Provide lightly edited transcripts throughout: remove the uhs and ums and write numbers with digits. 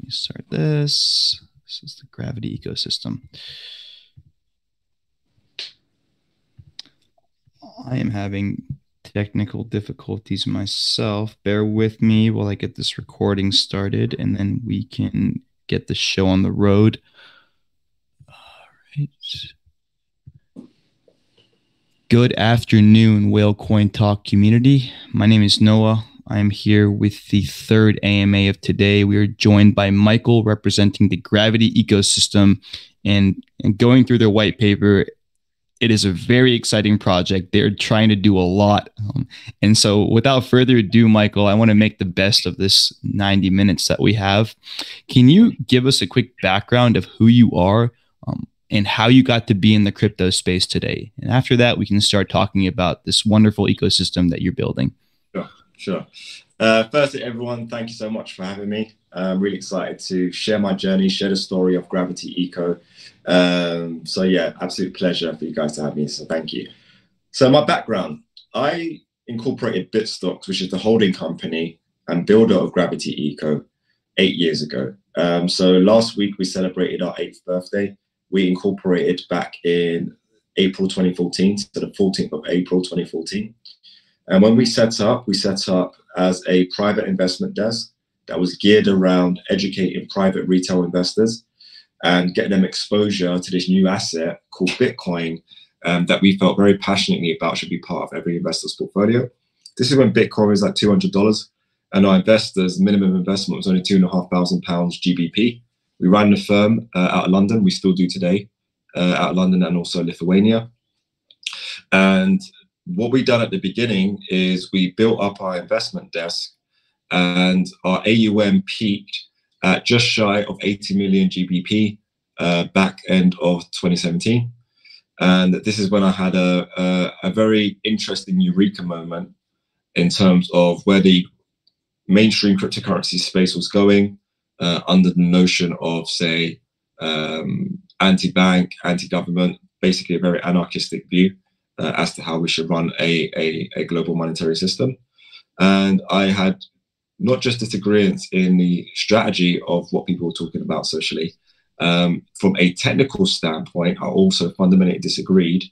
me start this. This is the Gravity ecosystem. I am having technical difficulties myself. Bear with me while I get this recording started, and then we can get the show on the road. All right. Good afternoon, Whale Coin Talk community. My name is Noah. I am here with the third AMA of today. We are joined by Michael, representing the Gravity ecosystem, and going through their white paper. It is a very exciting project. They're trying to do a lot. And so without further ado, Michael, I want to make the best of this 90 minutes that we have. Can you give us a quick background of who you are and how you got to be in the crypto space today? And after that, we can start talking about this wonderful ecosystem that you're building. Sure. Firstly, everyone, thank you so much for having me. I'm really excited to share my journey, share the story of Gravity Eco. So yeah, absolute pleasure for you guys to have me. So thank you. So my background, I incorporated Bitstocks, which is the holding company and builder of Gravity Eco, 8 years ago. So last week we celebrated our 8th birthday. We incorporated back in April 2014, so the 14th of April 2014. And when we set up as a private investment desk that was geared around educating private retail investors and getting them exposure to this new asset called Bitcoin that we felt very passionately about should be part of every investor's portfolio. This is when Bitcoin was like $200 and our investors' minimum investment was only £2,500 GBP. We ran the firm out of London. We still do today, out of London and also Lithuania. And what we done at the beginning is we built up our investment desk, and our AUM peaked at just shy of 80 million GBP back end of 2017. And this is when I had a very interesting eureka moment in terms of where the mainstream cryptocurrency space was going under the notion of, say, anti-bank, anti-government, basically a very anarchistic view as to how we should run a global monetary system. And I had not just disagreements in the strategy of what people were talking about socially. From a technical standpoint, I also fundamentally disagreed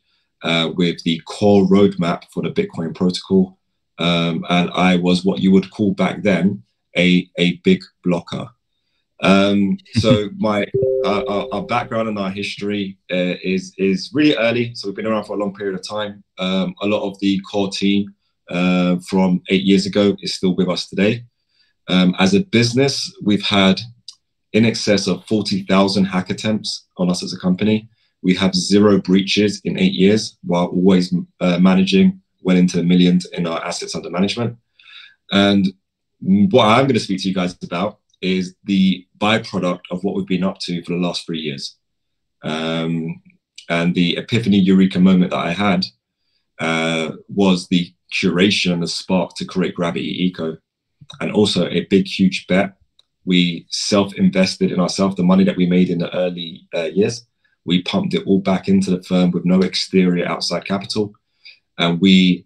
with the core roadmap for the Bitcoin protocol. And I was what you would call back then a big blocker. So our background and our history is really early. So we've been around for a long period of time. A lot of the core team from 8 years ago is still with us today. As a business, we've had in excess of 40,000 hack attempts on us as a company. We have 0 breaches in 8 years, while always managing well into the millions in our assets under management. And what I'm going to speak to you guys about is the byproduct of what we've been up to for the last 3 years. And the epiphany eureka moment that I had was the curation and the spark to create Gravity Eco. And also a big, huge bet. We self-invested in ourselves. The money that we made in the early years, we pumped it all back into the firm with no exterior outside capital. And we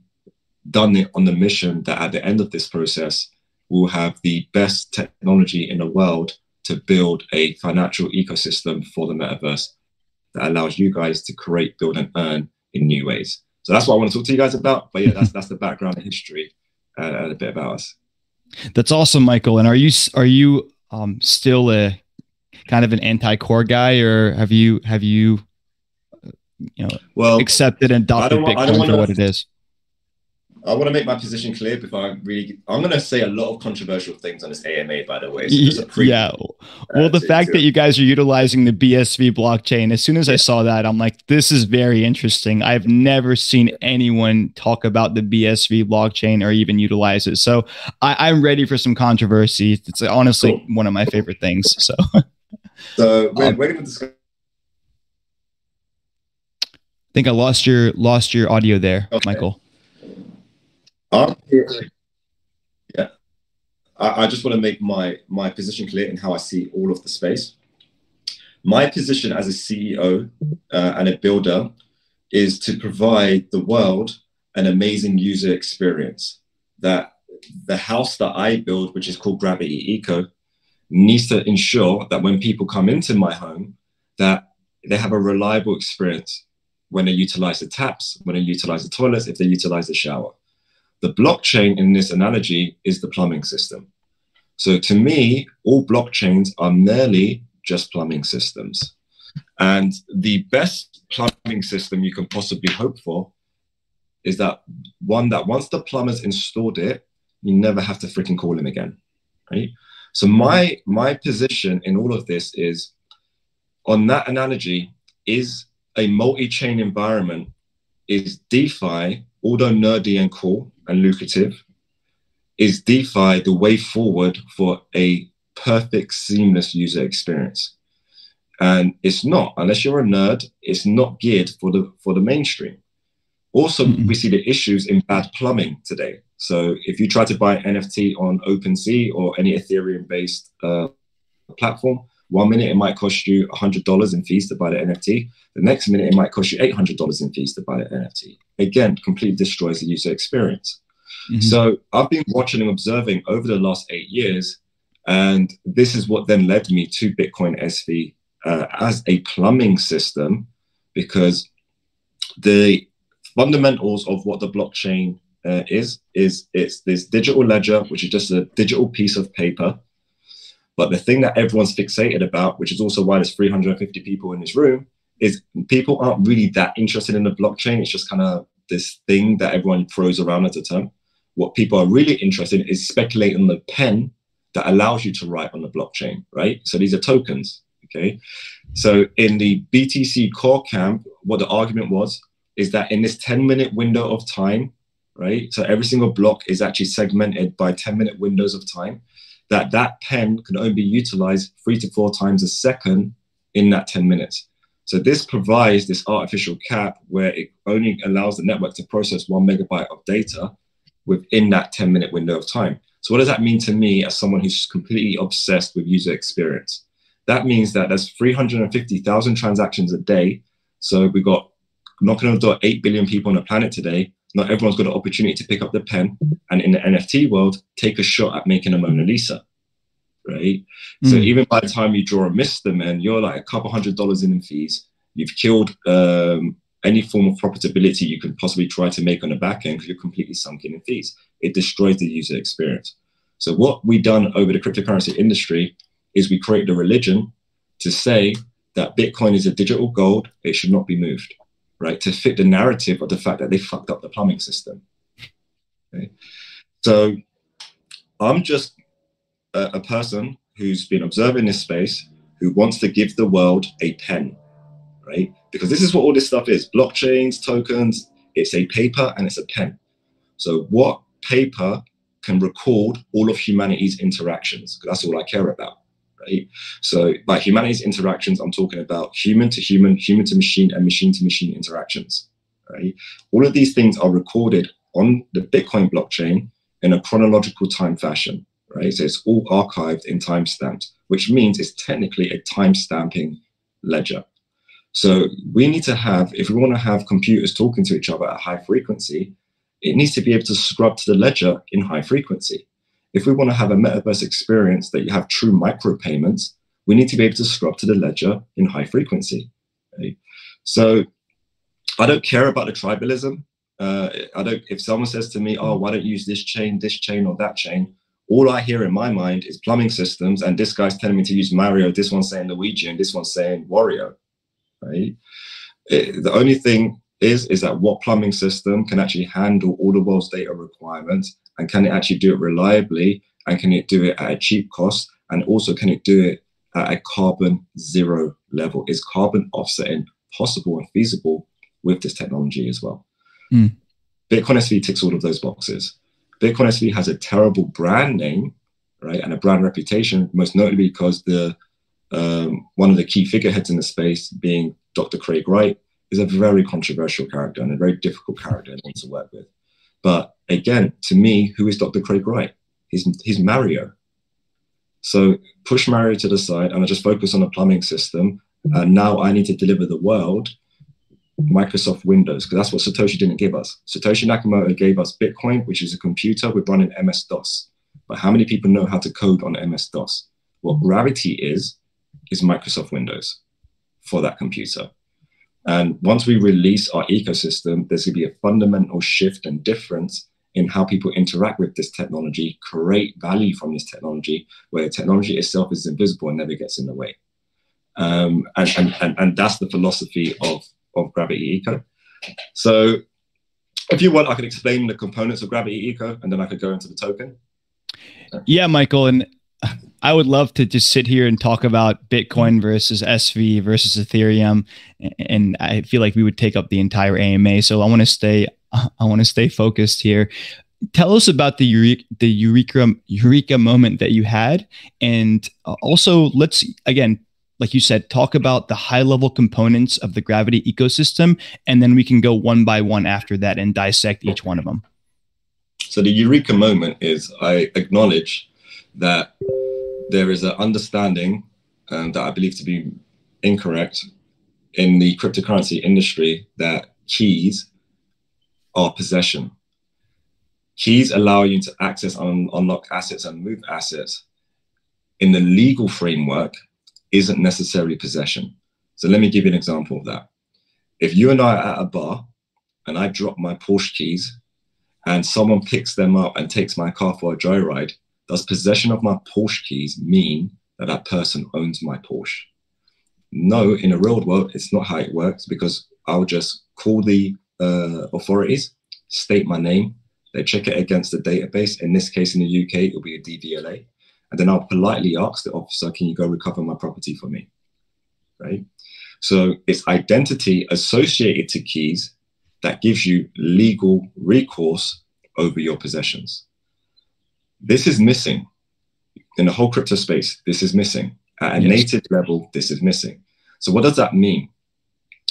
done it on the mission that at the end of this process, we'll have the best technology in the world to build a financial ecosystem for the metaverse that allows you guys to create, build, and earn in new ways. So that's what I want to talk to you guys about. But yeah, that's the background and history and a bit about us. That's awesome, Michael. And are you still a kind of an anti-core guy, or have you accepted and adopted Bitcoin for what it is? I want to make my position clear before I'm going to say a lot of controversial things on this AMA, by the way. So well, the fact that you guys are utilizing the BSV blockchain, as soon as I saw that, I'm like, this is very interesting. I've never seen anyone talk about the BSV blockchain or even utilize it. So I'm ready for some controversy. It's honestly one of my favorite things. So we're going to discuss. I think I lost your audio there, okay. Michael. Yeah, I just want to make my position clear in how I see all of the space. My position as a CEO and a builder is to provide the world an amazing user experience. That the house that I build, which is called Gravity Eco, needs to ensure that when people come into my home, that they have a reliable experience when they utilize the taps, when they utilize the toilets, if they utilize the shower. The blockchain in this analogy is the plumbing system. So to me, all blockchains are merely just plumbing systems. And the best plumbing system you can possibly hope for is that one that once the plumber's installed it, you never have to freaking call him again, right? So my position in all of this is, on that analogy, is a multi-chain environment, is DeFi, although nerdy and cool and lucrative, is DeFi the way forward for a perfect, seamless user experience? And it's not, unless you're a nerd, it's not geared for the mainstream. Also, we see the issues in bad plumbing today. So if you try to buy an NFT on OpenSea or any Ethereum-based platform, 1 minute it might cost you $100 in fees to buy the NFT. The next minute it might cost you $800 in fees to buy the NFT. Again, completely destroys the user experience. So I've been watching and observing over the last 8 years, and this is what then led me to Bitcoin SV as a plumbing system, because the fundamentals of what the blockchain is it's this digital ledger, which is just a digital piece of paper. But the thing that everyone's fixated about, which is also why there's 350 people in this room, is people aren't really that interested in the blockchain. It's just kind of this thing that everyone throws around as a term. What people are really interested in is speculating on the pen that allows you to write on the blockchain, right? So these are tokens, okay? So in the BTC core camp, what the argument was is that in this 10-minute window of time, right? So every single block is actually segmented by 10-minute windows of time, that pen can only be utilized 3 to 4 times a second in that 10 minutes. So this provides this artificial cap where it only allows the network to process 1 megabyte of data within that 10-minute window of time. So what does that mean to me as someone who's completely obsessed with user experience? That means that there's 350,000 transactions a day. So we've got knocking on the door 8 billion people on the planet today. Not everyone's got an opportunity to pick up the pen and in the NFT world, take a shot at making a Mona Lisa, right? So even by the time you draw a Mr. Men, you're like a couple $100 in fees. You've killed any form of profitability you could possibly try to make on the back end because you're completely sunk in fees. It destroys the user experience. So what we've done over the cryptocurrency industry is we created a religion to say that Bitcoin is a digital gold. It should not be moved, right? To fit the narrative of the fact that they fucked up the plumbing system. Okay? So I'm just a person who's been observing this space, who wants to give the world a pen, right? Because this is what all this stuff is. Blockchains, tokens, it's a paper and it's a pen. So what paper can record all of humanity's interactions? Because that's all I care about, right? So by humanity's interactions, I'm talking about human to human, human to machine, and machine to machine interactions, right? All of these things are recorded on the Bitcoin blockchain in a chronological time fashion, right? So it's all archived in timestamps, which means it's technically a timestamping ledger. So we need to have, if we want to have computers talking to each other at high frequency, it needs to be able to scrub to the ledger in high frequency. If we want to have a metaverse experience that you have true micropayments, we need to be able to scrub to the ledger in high frequency. Right? So I don't care about the tribalism. If someone says to me, oh, why don't you use this chain, or that chain? All I hear in my mind is plumbing systems, and this guy's telling me to use Mario, this one's saying Luigi, and this one's saying Wario. Right? The only thing is that what plumbing system can actually handle all the world's data requirements, and can it actually do it reliably, and can it do it at a cheap cost, and also can it do it at a carbon zero level? Is carbon offsetting possible and feasible with this technology as well? Bitcoin SV ticks all of those boxes. Bitcoin SV has a terrible brand name, right, and a brand reputation, most notably because one of the key figureheads in the space, being Dr. Craig Wright, is a very controversial character and a very difficult character to work with. But again, to me, who is Dr. Craig Wright? He's Mario. So push Mario to the side, and I just focus on the plumbing system. And now I need to deliver the world Microsoft Windows, because that's what Satoshi didn't give us. Satoshi Nakamoto gave us Bitcoin, which is a computer with running MS-DOS. But how many people know how to code on MS-DOS? What Gravity is Microsoft Windows for that computer. And once we release our ecosystem, there's going to be a fundamental shift and difference in how people interact with this technology, create value from this technology, where the technology itself is invisible and never gets in the way. And that's the philosophy of Gravity Eco. So if you want, I could explain the components of Gravity Eco, and then I could go into the token. Yeah, Michael, and I would love to just sit here and talk about Bitcoin versus SV versus Ethereum, and I feel like we would take up the entire AMA. So I want to stay focused here. Tell us about the eureka moment that you had, and also let's again, like you said, talk about the high level components of the Gravity ecosystem, and then we can go one by one after that and dissect each one of them. So the eureka moment is I acknowledge that there is an understanding that I believe to be incorrect in the cryptocurrency industry that keys are possession. Keys allow you to access and unlock assets and move assets in the legal framework isn't necessarily possession. So let me give you an example of that. If you and I are at a bar and I drop my Porsche keys and someone picks them up and takes my car for a joyride, does possession of my Porsche keys mean that that person owns my Porsche? No, in the real world, it's not how it works, because I'll just call the authorities, state my name, they check it against the database. In this case, in the UK, it'll be a DVLA. And then I'll politely ask the officer, can you go recover my property for me, right? So it's identity associated to keys that gives you legal recourse over your possessions. This is missing in the whole crypto space. This is missing at a native level. This is missing. So what does that mean?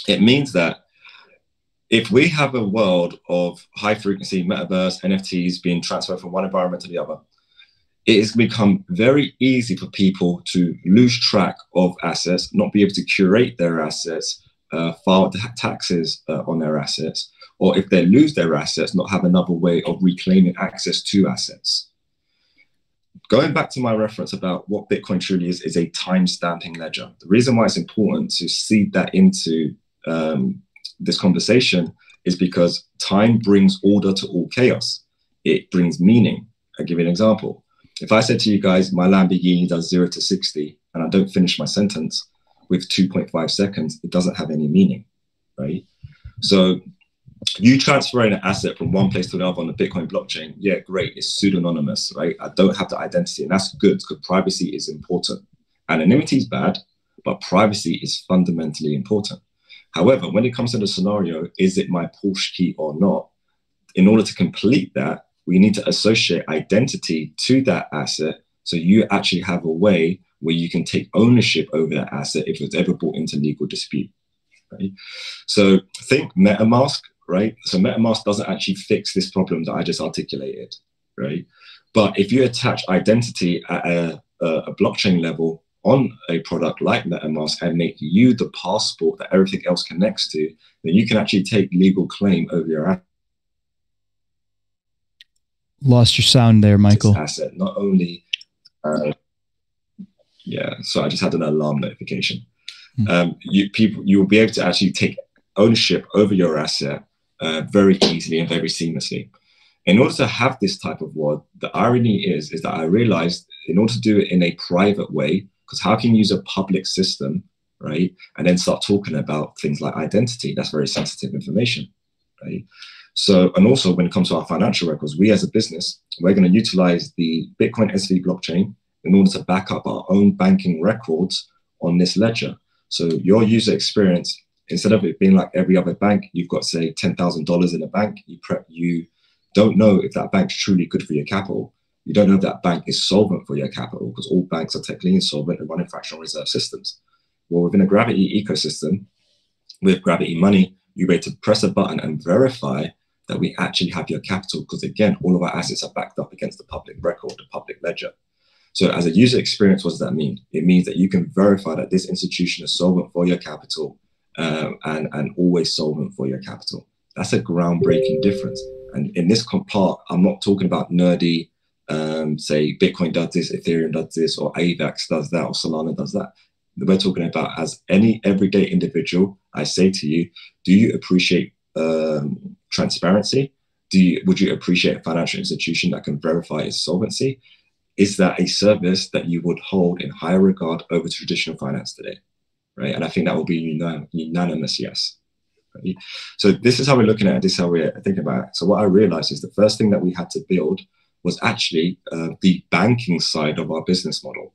It means that if we have a world of high frequency metaverse NFTs being transferred from one environment to the other, it has become very easy for people to lose track of assets, not be able to curate their assets, file taxes on their assets, or if they lose their assets, not have another way of reclaiming access to assets. Going back to my reference about what Bitcoin truly is a time-stamping ledger. The reason why it's important to seed that into this conversation is because time brings order to all chaos. It brings meaning. I'll give you an example. If I said to you guys, my Lamborghini does 0 to 60, and I don't finish my sentence with 2.5 seconds, it doesn't have any meaning, right? So you transferring an asset from one place to another on the Bitcoin blockchain, yeah, great, it's pseudonymous, right? I don't have the identity, and that's good because privacy is important. Anonymity is bad, but privacy is fundamentally important. However, when it comes to the scenario, is it my Porsche key or not? In order to complete that, we need to associate identity to that asset, so you actually have a way where you can take ownership over that asset if it's ever brought into legal dispute, right? So think MetaMask, right? So MetaMask doesn't actually fix this problem that I just articulated, right? But if you attach identity at a blockchain level on a product like MetaMask and make you the passport that everything else connects to, then you can actually take legal claim over your asset. Lost your sound there, Michael. Asset, not only, yeah. So I just had an alarm notification. You will be able to actually take ownership over your asset very easily and very seamlessly. In order to have this type of world, the irony is that I realized in order to do it in a private way, because how can you use a public system, right, and then start talking about things like identity? That's very sensitive information, right? So, and also when it comes to our financial records, we as a business, we're going to utilize the Bitcoin SV blockchain in order to back up our own banking records on this ledger. So your user experience, instead of it being like every other bank, you've got, say, $10,000 in a bank, you don't know if that bank's truly good for your capital. You don't know if that bank is solvent for your capital, because all banks are technically insolvent and running fractional reserve systems. Well, within a Gravity ecosystem, with Gravity Money, you're able to press a button and verify that we actually have your capital, because again, all of our assets are backed up against the public record, the public ledger. So as a user experience, what does that mean? It means that you can verify that this institution is solvent for your capital and always solvent for your capital. That's a groundbreaking difference. And in this part, I'm not talking about nerdy say Bitcoin does this, Ethereum does this, or AVAX does that, or Solana does that. We're talking about as any everyday individual. I say to you, do you appreciate transparency? Would you appreciate a financial institution that can verify its solvency? Is that a service that you would hold in higher regard over traditional finance today? Right. And I think that will be unanimous yes. Right? So this is how we're looking at it. This is how we're thinking about it. So what I realized is the first thing that we had to build was actually the banking side of our business model.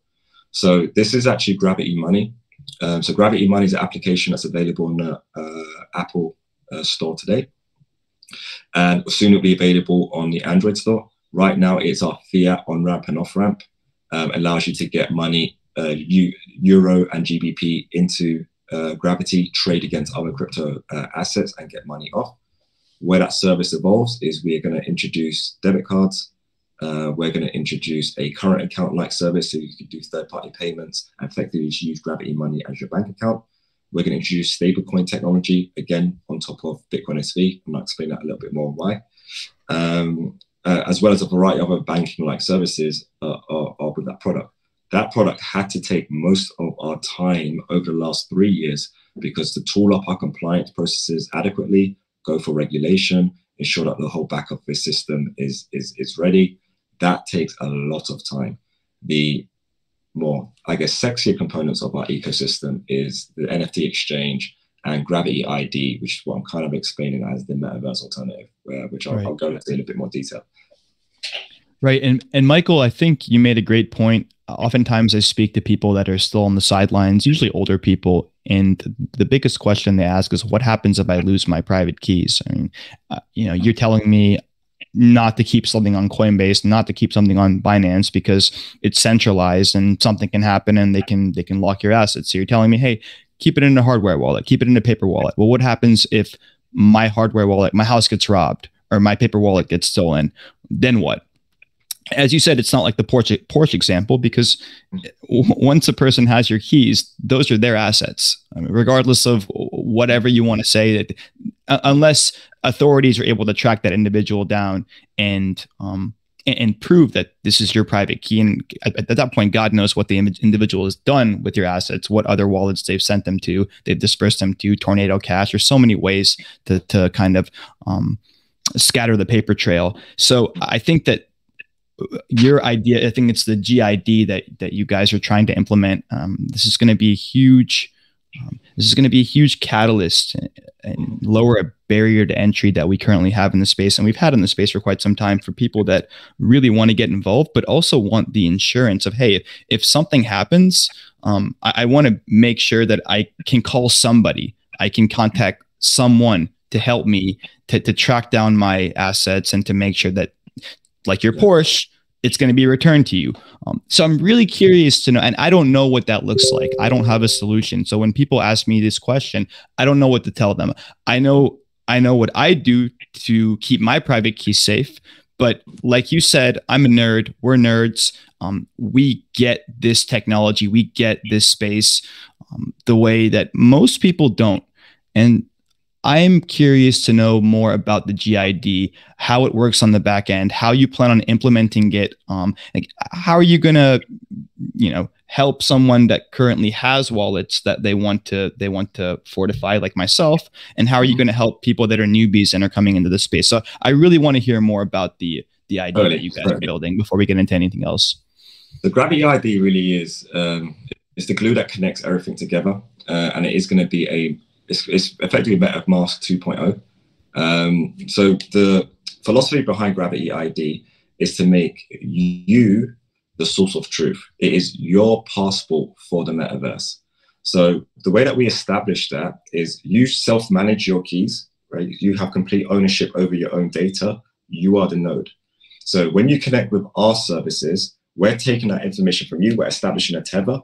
So this is actually Gravity Money. So Gravity Money is an application that's available in the Apple store today. And soon it'll be available on the Android store. Right now, it's our fiat on-ramp and off-ramp. Allows you to get money, Euro and GBP into Gravity, trade against other crypto assets and get money off. Where that service evolves is we're going to introduce debit cards. We're going to introduce a current account-like service so you can do third-party payments and effectively just use Gravity Money as your bank account. We're going to introduce stablecoin technology, again, on top of Bitcoin SV. I'm going to explain that a little bit more why. As well as a variety of other banking-like services are with that product. That product had to take most of our time over the last 3 years because to tool up our compliance processes adequately, go for regulation, ensure that the whole back office system is ready. That takes a lot of time. The more, I guess, sexier components of our ecosystem is the NFT exchange and Gravity ID, which is what I'm kind of explaining as the metaverse alternative, which I'll go into in a bit more detail. Right. And Michael, I think you made a great point. Oftentimes I speak to people that are still on the sidelines, usually older people. And the biggest question they ask is, what happens if I lose my private keys? I mean, you're telling me not to keep something on Coinbase, not to keep something on Binance because it's centralized and something can happen and they can lock your assets. So you're telling me, hey, keep it in a hardware wallet, keep it in a paper wallet. Well, what happens if my hardware wallet, my house gets robbed or my paper wallet gets stolen? Then what? As you said, it's not like the Porsche example, because once a person has your keys, those are their assets. I mean, regardless of whatever you want to say, that unless authorities are able to track that individual down and prove that this is your private key. And at that point, God knows what the individual has done with your assets, what other wallets they've sent them to, they've dispersed them to, Tornado Cash. There's so many ways to kind of scatter the paper trail. So I think that your idea, I think it's the GID that you guys are trying to implement. This is going to be a huge. This is going to be a huge catalyst and lower a barrier to entry that we currently have in the space, and we've had in the space for quite some time, for people that really want to get involved, but also want the insurance of, hey, if something happens, I want to make sure that I can call somebody, I can contact someone to help me to track down my assets and to make sure that, like your Porsche, it's going to be returned to you. So I'm really curious to know, and I don't know what that looks like. I don't have a solution. So when people ask me this question, I don't know what to tell them. I know what I do to keep my private keys safe. But like you said, I'm a nerd. We're nerds. We get this technology. We get this space the way that most people don't. And I'm curious to know more about the GID, how it works on the back end, how you plan on implementing it. Like, how are you going to, help someone that currently has wallets that they want to fortify, like myself, and how are you going to help people that are newbies and are coming into the space? So I really want to hear more about the idea that you guys are building before we get into anything else. The Gravity ID really is it's the glue that connects everything together, and it is going to be it's effectively MetaMask 2.0. So the philosophy behind Gravity ID is to make you the source of truth. It is your passport for the metaverse. So the way that we establish that is you self-manage your keys, right? You have complete ownership over your own data. You are the node. So when you connect with our services, we're taking that information from you. We're establishing a tether.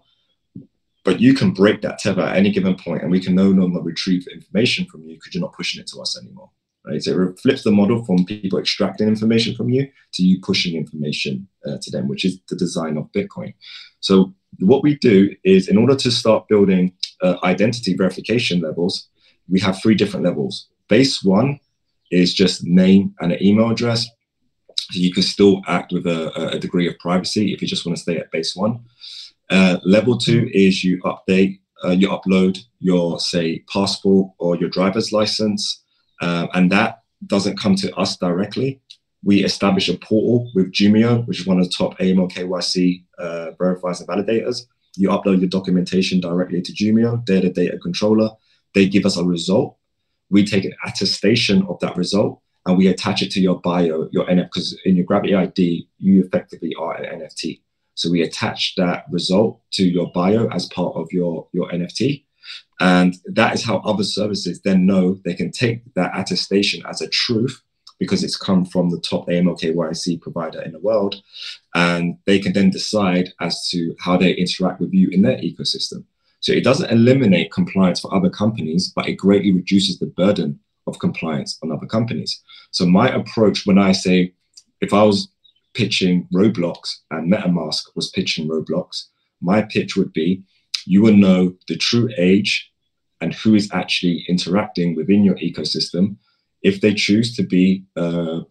But you can break that tether at any given point, and we can no longer retrieve information from you because you're not pushing it to us anymore, right? So it flips the model from people extracting information from you to you pushing information to them, which is the design of Bitcoin. So what we do is, in order to start building identity verification levels, we have 3 different levels. Base 1 is just name and an email address. So you can still act with a degree of privacy if you just want to stay at base 1. Level 2 is you upload your, say, passport or your driver's license, and that doesn't come to us directly. We establish a portal with Jumio, which is one of the top AML KYC verifiers and validators. You upload your documentation directly to Jumio. They're the data controller. They give us a result. We take an attestation of that result, and we attach it to your bio, your NFT, because in your Gravity ID, you effectively are an NFT. So we attach that result to your bio as part of your NFT. And that is how other services then know they can take that attestation as a truth, because it's come from the top AML KYC provider in the world. And they can then decide as to how they interact with you in their ecosystem. So it doesn't eliminate compliance for other companies, but it greatly reduces the burden of compliance on other companies. So my approach when I say, if I was pitching Roblox and MetaMask was pitching Roblox, my pitch would be, you will know the true age and who is actually interacting within your ecosystem. If they choose to be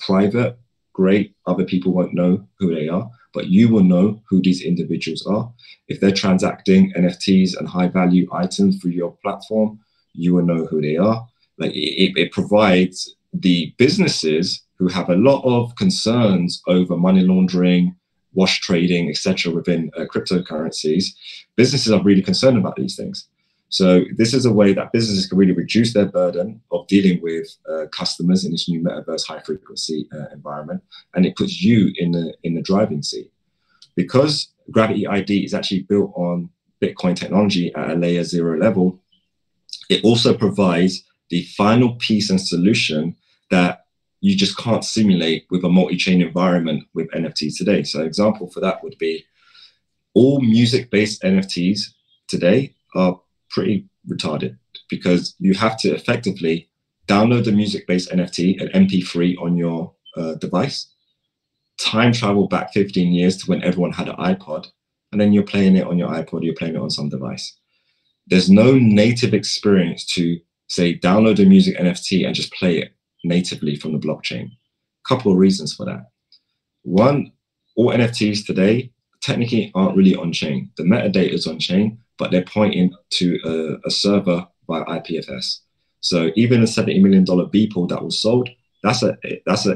private, great, other people won't know who they are, but you will know who these individuals are. If they're transacting NFTs and high value items through your platform, you will know who they are. Like it provides the businesses who have a lot of concerns over money laundering, wash trading, etc. within cryptocurrencies. Businesses are really concerned about these things. So this is a way that businesses can really reduce their burden of dealing with customers in this new metaverse high frequency environment, and it puts you in the driving seat. Because Gravity ID is actually built on Bitcoin technology at a layer 0 level, it also provides the final piece and solution that you just can't simulate with a multi-chain environment with NFTs today. So an example for that would be all music-based NFTs today are pretty retarded, because you have to effectively download the music-based NFT, an MP3 on your device, time travel back 15 years to when everyone had an iPod, and then you're playing it on your iPod, you're playing it on some device. There's no native experience to, say, download a music NFT and just play it natively from the blockchain. A couple of reasons for that. One, all NFTs today technically aren't really on-chain. The metadata is on-chain, but they're pointing to a server by IPFS. So even a $70 million Beeple that was sold, that's an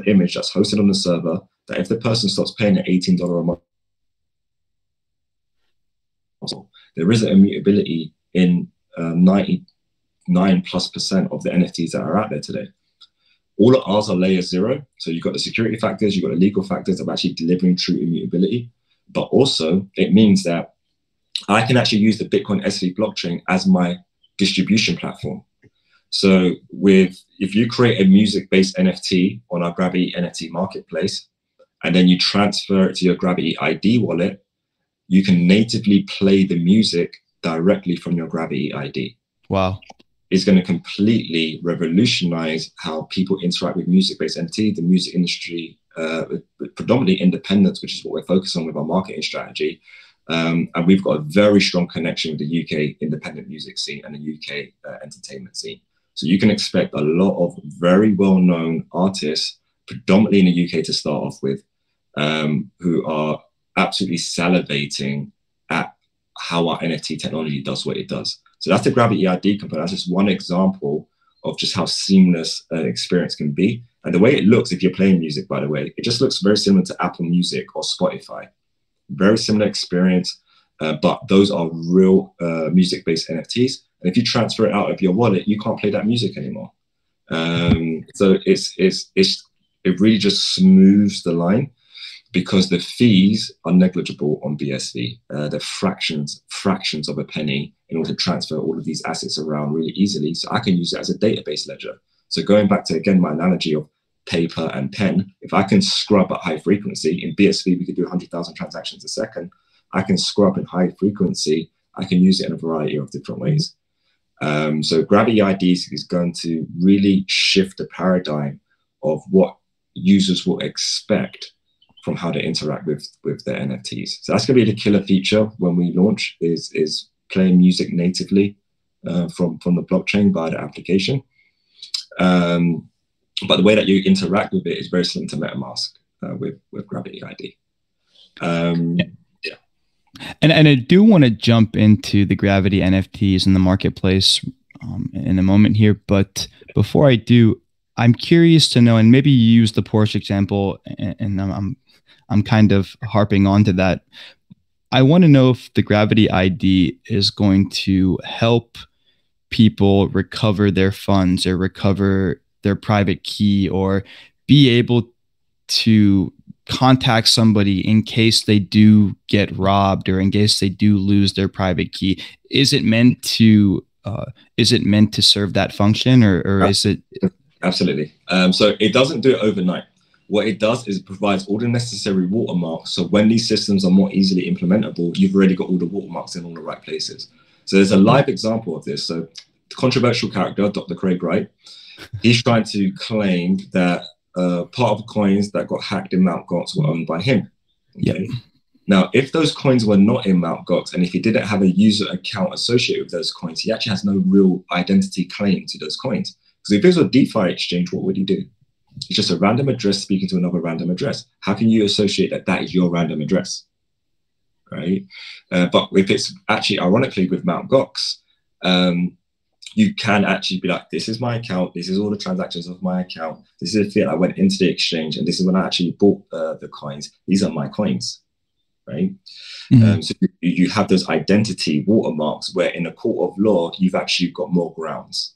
image that's hosted on the server that if the person starts paying an $18 a month, there is an immutability in 99+% of the NFTs that are out there today. All of ours are layer 0. So you've got the security factors, you've got the legal factors of actually delivering true immutability. But also it means that I can actually use the Bitcoin SV blockchain as my distribution platform. So if you create a music-based NFT on our Gravity NFT marketplace, and then you transfer it to your Gravity ID wallet, you can natively play the music directly from your Gravity ID. Wow. It's going to completely revolutionize how people interact with music-based NFT, the music industry, predominantly independence, which is what we're focused on with our marketing strategy. And we've got a very strong connection with the UK independent music scene and the UK entertainment scene. So you can expect a lot of very well-known artists, predominantly in the UK to start off with, who are absolutely salivating at how our NFT technology does what it does. So that's the Gravity ID component. That's just one example of just how seamless an experience can be. And the way it looks, if you're playing music, by the way, it just looks very similar to Apple Music or Spotify. Very similar experience, but those are real music-based NFTs. And if you transfer it out of your wallet, you can't play that music anymore. So it really just smooths the line, because the fees are negligible on BSV. They're fractions of a penny in order to transfer all of these assets around really easily. So I can use it as a database ledger. So going back to, again, my analogy of paper and pen, if I can scrub at high frequency, in BSV, we could do 100,000 transactions a second. I can scrub in high frequency. I can use it in a variety of different ways. So Gravity IDs is going to really shift the paradigm of what users will expect from how they interact with their NFTs. So that's going to be the killer feature when we launch, is playing music natively from the blockchain via the application. But the way that you interact with it is very similar to MetaMask. with Gravity ID. Yeah. And I do want to jump into the Gravity NFTs in the marketplace in a moment here, but before I do, I'm curious to know, and maybe you use the Porsche example, and I'm kind of harping on to that. I want to know if the Gravity ID is going to help people recover their funds or recover their private key or be able to contact somebody in case they do get robbed or in case they do lose their private key. Is it meant to serve that function, or is it? Absolutely. So it doesn't do it overnight. What it does is it provides all the necessary watermarks. So when these systems are more easily implementable, you've already got all the watermarks in all the right places. So there's a live example of this. So the controversial character, Dr. Craig Wright, he's trying to claim that part of the coins that got hacked in Mt. Gox were owned by him. Okay? Yep. Now, if those coins were not in Mt. Gox, and if he didn't have a user account associated with those coins, he actually has no real identity claim to those coins. Because if it was a DeFi exchange, what would he do? It's just a random address speaking to another random address. How can you associate that that is your random address, right? But if it's actually, ironically, with Mt. Gox, you can actually be like, this is my account, this is all the transactions of my account, this is the fiat I went into the exchange, and this is when I actually bought the coins. These are my coins, right? Mm-hmm. So you have those identity watermarks where in a court of law, you've actually got more grounds,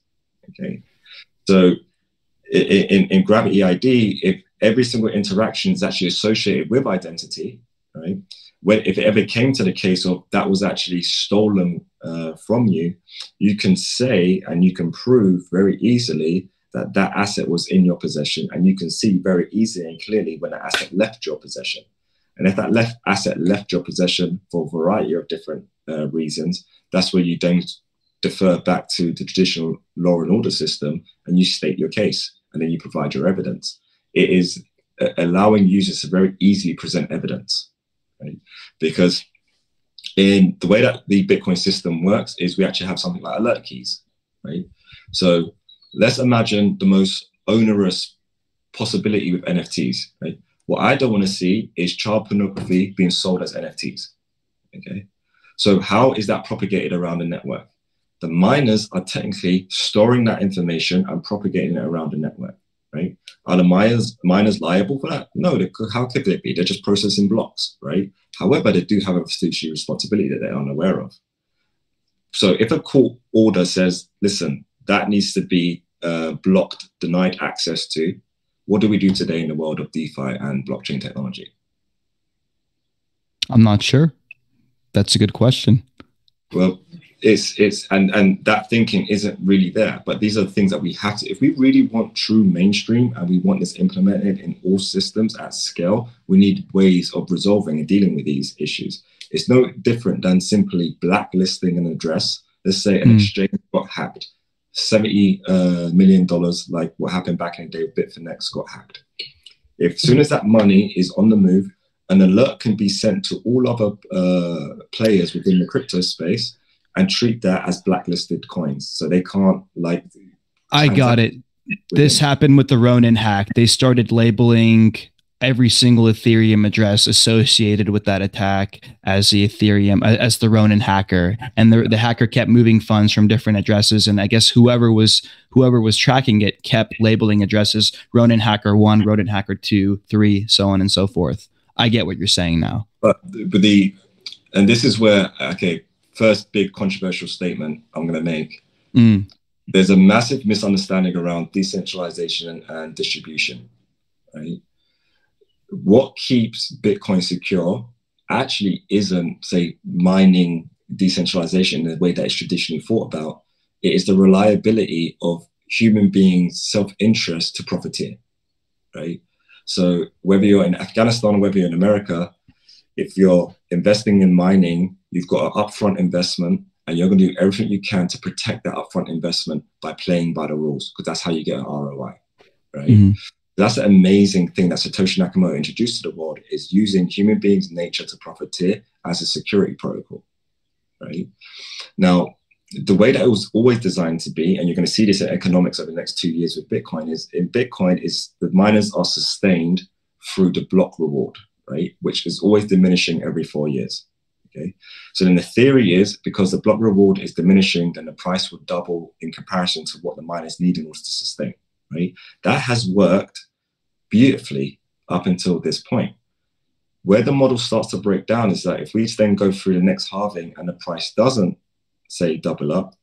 okay? So in Gravity ID, if every single interaction is actually associated with identity, right? If it ever came to the case of that was actually stolen from you, you can say and you can prove very easily that that asset was in your possession, and you can see very easily and clearly when that asset left your possession. And if that asset left your possession for a variety of different reasons, that's where you then defer back to the traditional law and order system and you state your case and then you provide your evidence. It is allowing users to very easily present evidence, right? Because in the way that the Bitcoin system works is we actually have something like alert keys, right? So let's imagine the most onerous possibility with NFTs, right? What I don't want to see is child pornography being sold as NFTs, okay? So how is that propagated around the network? The miners are technically storing that information and propagating it around the network, right? Are the miners liable for that? No, how could they be? They're just processing blocks, right? However, they do have a fiduciary responsibility that they're unaware of. So if a court order says, listen, that needs to be blocked, denied access to, what do we do today in the world of DeFi and blockchain technology? I'm not sure. That's a good question. Well, and that thinking isn't really there, but these are the things that we have to, if we really want true mainstream and we want this implemented in all systems at scale, we need ways of resolving and dealing with these issues. It's no different than simply blacklisting an address. Let's say an exchange got hacked, $70 million, like what happened back in the day with Bitfinex got hacked. As soon as that money is on the move, an alert can be sent to all other players within the crypto space and treat that as blacklisted coins. So they can't like... I got it. This happened with the Ronin hack. They started labeling every single Ethereum address associated with that attack as the Ethereum, as the Ronin hacker. And the hacker kept moving funds from different addresses. And I guess whoever was tracking it kept labeling addresses Ronin hacker 1, Ronin hacker 2, 3, so on and so forth. I get what you're saying now. And this is where, okay, first big controversial statement I'm going to make. There's a massive misunderstanding around decentralization and distribution, right? What keeps Bitcoin secure actually isn't, say, mining decentralization in the way that it's traditionally thought about. It is the reliability of human beings' self-interest to profiteer, right? So whether you're in Afghanistan or whether you're in America, if you're investing in mining, you've got an upfront investment and you're going to do everything you can to protect that upfront investment by playing by the rules, because that's how you get an ROI, right? That's an amazing thing that Satoshi Nakamoto introduced to the world, is using human beings' nature to profiteer as a security protocol, right? Now, the way that it was always designed to be, and you're going to see this in economics over the next 2 years with Bitcoin, is in Bitcoin is the miners are sustained through the block reward, right? Which is always diminishing every 4 years. Okay. So then the theory is because the block reward is diminishing, then the price will double in comparison to what the miners need in order to sustain, right? That has worked beautifully up until this point. Where the model starts to break down is that if we then go through the next halving and the price doesn't, say, double up,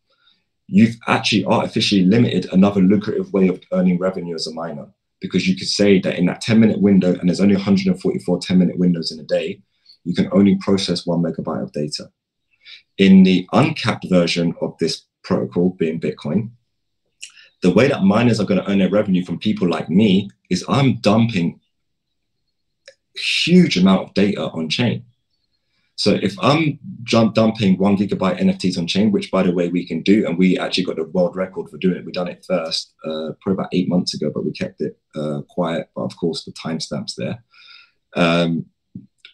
you've actually artificially limited another lucrative way of earning revenue as a miner. Because you could say that in that 10-minute window, and there's only 144 10-minute windows in a day, you can only process 1 megabyte of data. In the uncapped version of this protocol, being Bitcoin, the way that miners are going to earn their revenue from people like me is I'm dumping a huge amount of data on chain. So if I'm dumping 1 gigabyte NFTs on chain, which by the way we can do, and we actually got the world record for doing it. We've done it first, probably about 8 months ago, but we kept it quiet. But of course, the timestamps there.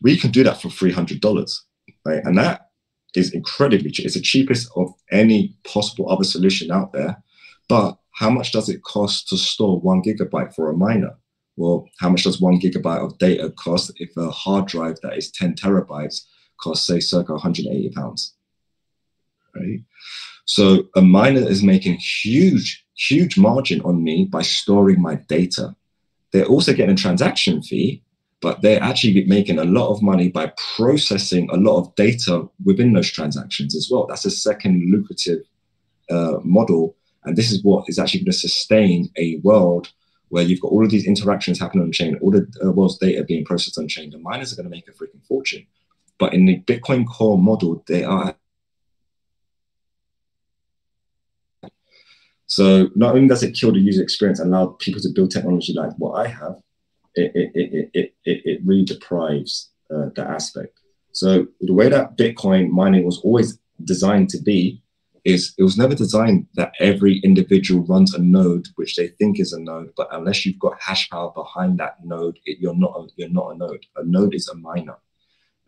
We can do that for $300, right? And that is incredibly cheap. It's the cheapest of any possible other solution out there. But how much does it cost to store 1 gigabyte for a miner? Well, how much does 1 gigabyte of data cost if a hard drive that is 10 terabytes costs, say, circa £180, right? So a miner is making huge margin on me by storing my data. They're also getting a transaction fee, but they're actually making a lot of money by processing a lot of data within those transactions as well. That's a second lucrative model. And this is what is actually going to sustain a world where you've got all of these interactions happening on chain, all the world's data being processed on chain. The miners are going to make a freaking fortune. But in the Bitcoin core model, they are. So not only does it kill the user experience and allow people to build technology like what I have, it really deprives that aspect. So the way that Bitcoin mining was always designed to be is it was never designed that every individual runs a node which they think is a node, but unless you've got hash power behind that node, you're not a node. A node is a miner.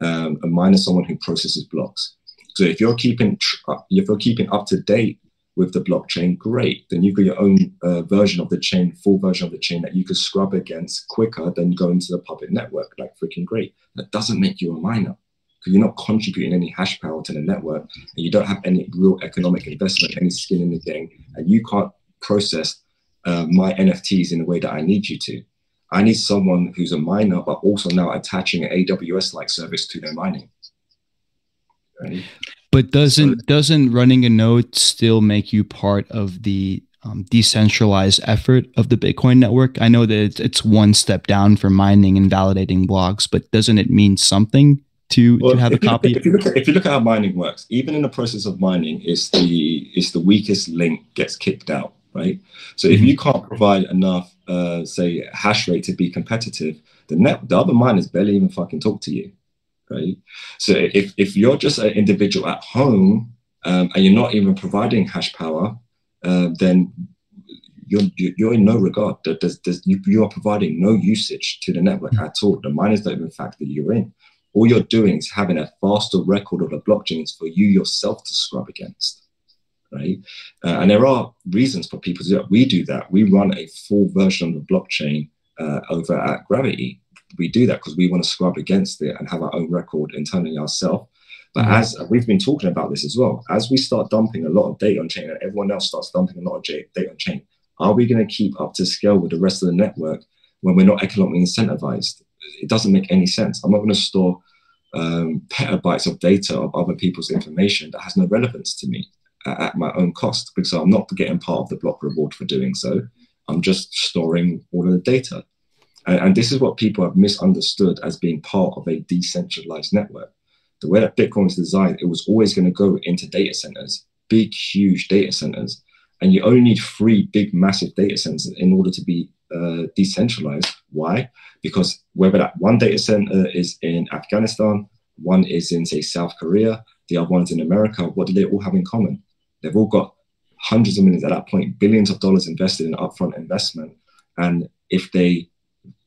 A miner is someone who processes blocks. So if you're keeping up to date with the blockchain, great. Then you've got your own version of the chain, full version of the chain that you could scrub against quicker than going to the public network. Like freaking great. That doesn't make you a miner because you're not contributing any hash power to the network, and you don't have any real economic investment, any skin in the game, and you can't process my NFTs in the way that I need you to. I need someone who's a miner, but also now attaching an AWS-like service to their mining. Right? But doesn't running a node still make you part of the decentralized effort of the Bitcoin network? I know that it's one step down for mining and validating blocks, but doesn't it mean something to have a copy? If you look at how mining works, even in the process of mining, it's the weakest link gets kicked out, right? So if you can't provide enough, say, hash rate to be competitive, the other miners barely even fucking talk to you. Right. So if you're just an individual at home and you're not even providing hash power, then you're in no regard. You are providing no usage to the network at all. The miners don't even factor you in. All you're doing is having a faster record of the blockchains for you yourself to scrub against. Right. And there are reasons for people to do that. We do that. We run a full version of the blockchain over at Gravity. We do that because we want to scrub against it and have our own record internally ourselves. But as we've been talking about this as well, as we start dumping a lot of data on chain and everyone else starts dumping a lot of data on chain, are we going to keep up to scale with the rest of the network when we're not economically incentivized? It doesn't make any sense. I'm not going to store petabytes of data of other people's information that has no relevance to me at my own cost, because I'm not getting part of the block reward for doing so. I'm just storing all of the data. And this is what people have misunderstood as being part of a decentralized network. The way that Bitcoin was designed, it was always going to go into data centers, big, huge data centers. And you only need 3 big, massive data centers in order to be decentralized. Why? Because whether that one data center is in Afghanistan, one is in, say, South Korea, the other one's in America, what do they all have in common? They've all got hundreds of millions at that point, billions of dollars invested in upfront investment. And if they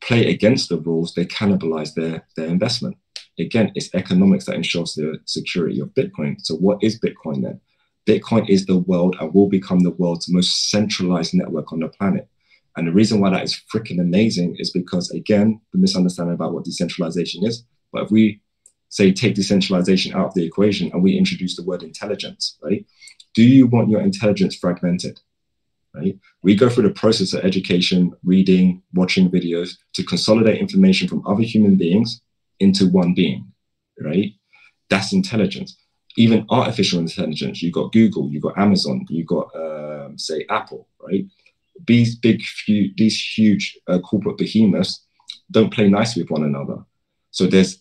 play against the rules, they cannibalize their investment. Again, it's economics that ensures the security of Bitcoin. So what is Bitcoin then? Bitcoin is the world and will become the world's most centralized network on the planet. And the reason why that is freaking amazing is because, again, the misunderstanding about what decentralization is. But if we say take decentralization out of the equation and we introduce the word intelligence, right? Do you want your intelligence fragmented, right? We go through the process of education, reading, watching videos to consolidate information from other human beings into one being, right? That's intelligence. Even artificial intelligence, you got Google, you got Amazon, you got, say, Apple, right? These huge corporate behemoths don't play nicely with one another. So there's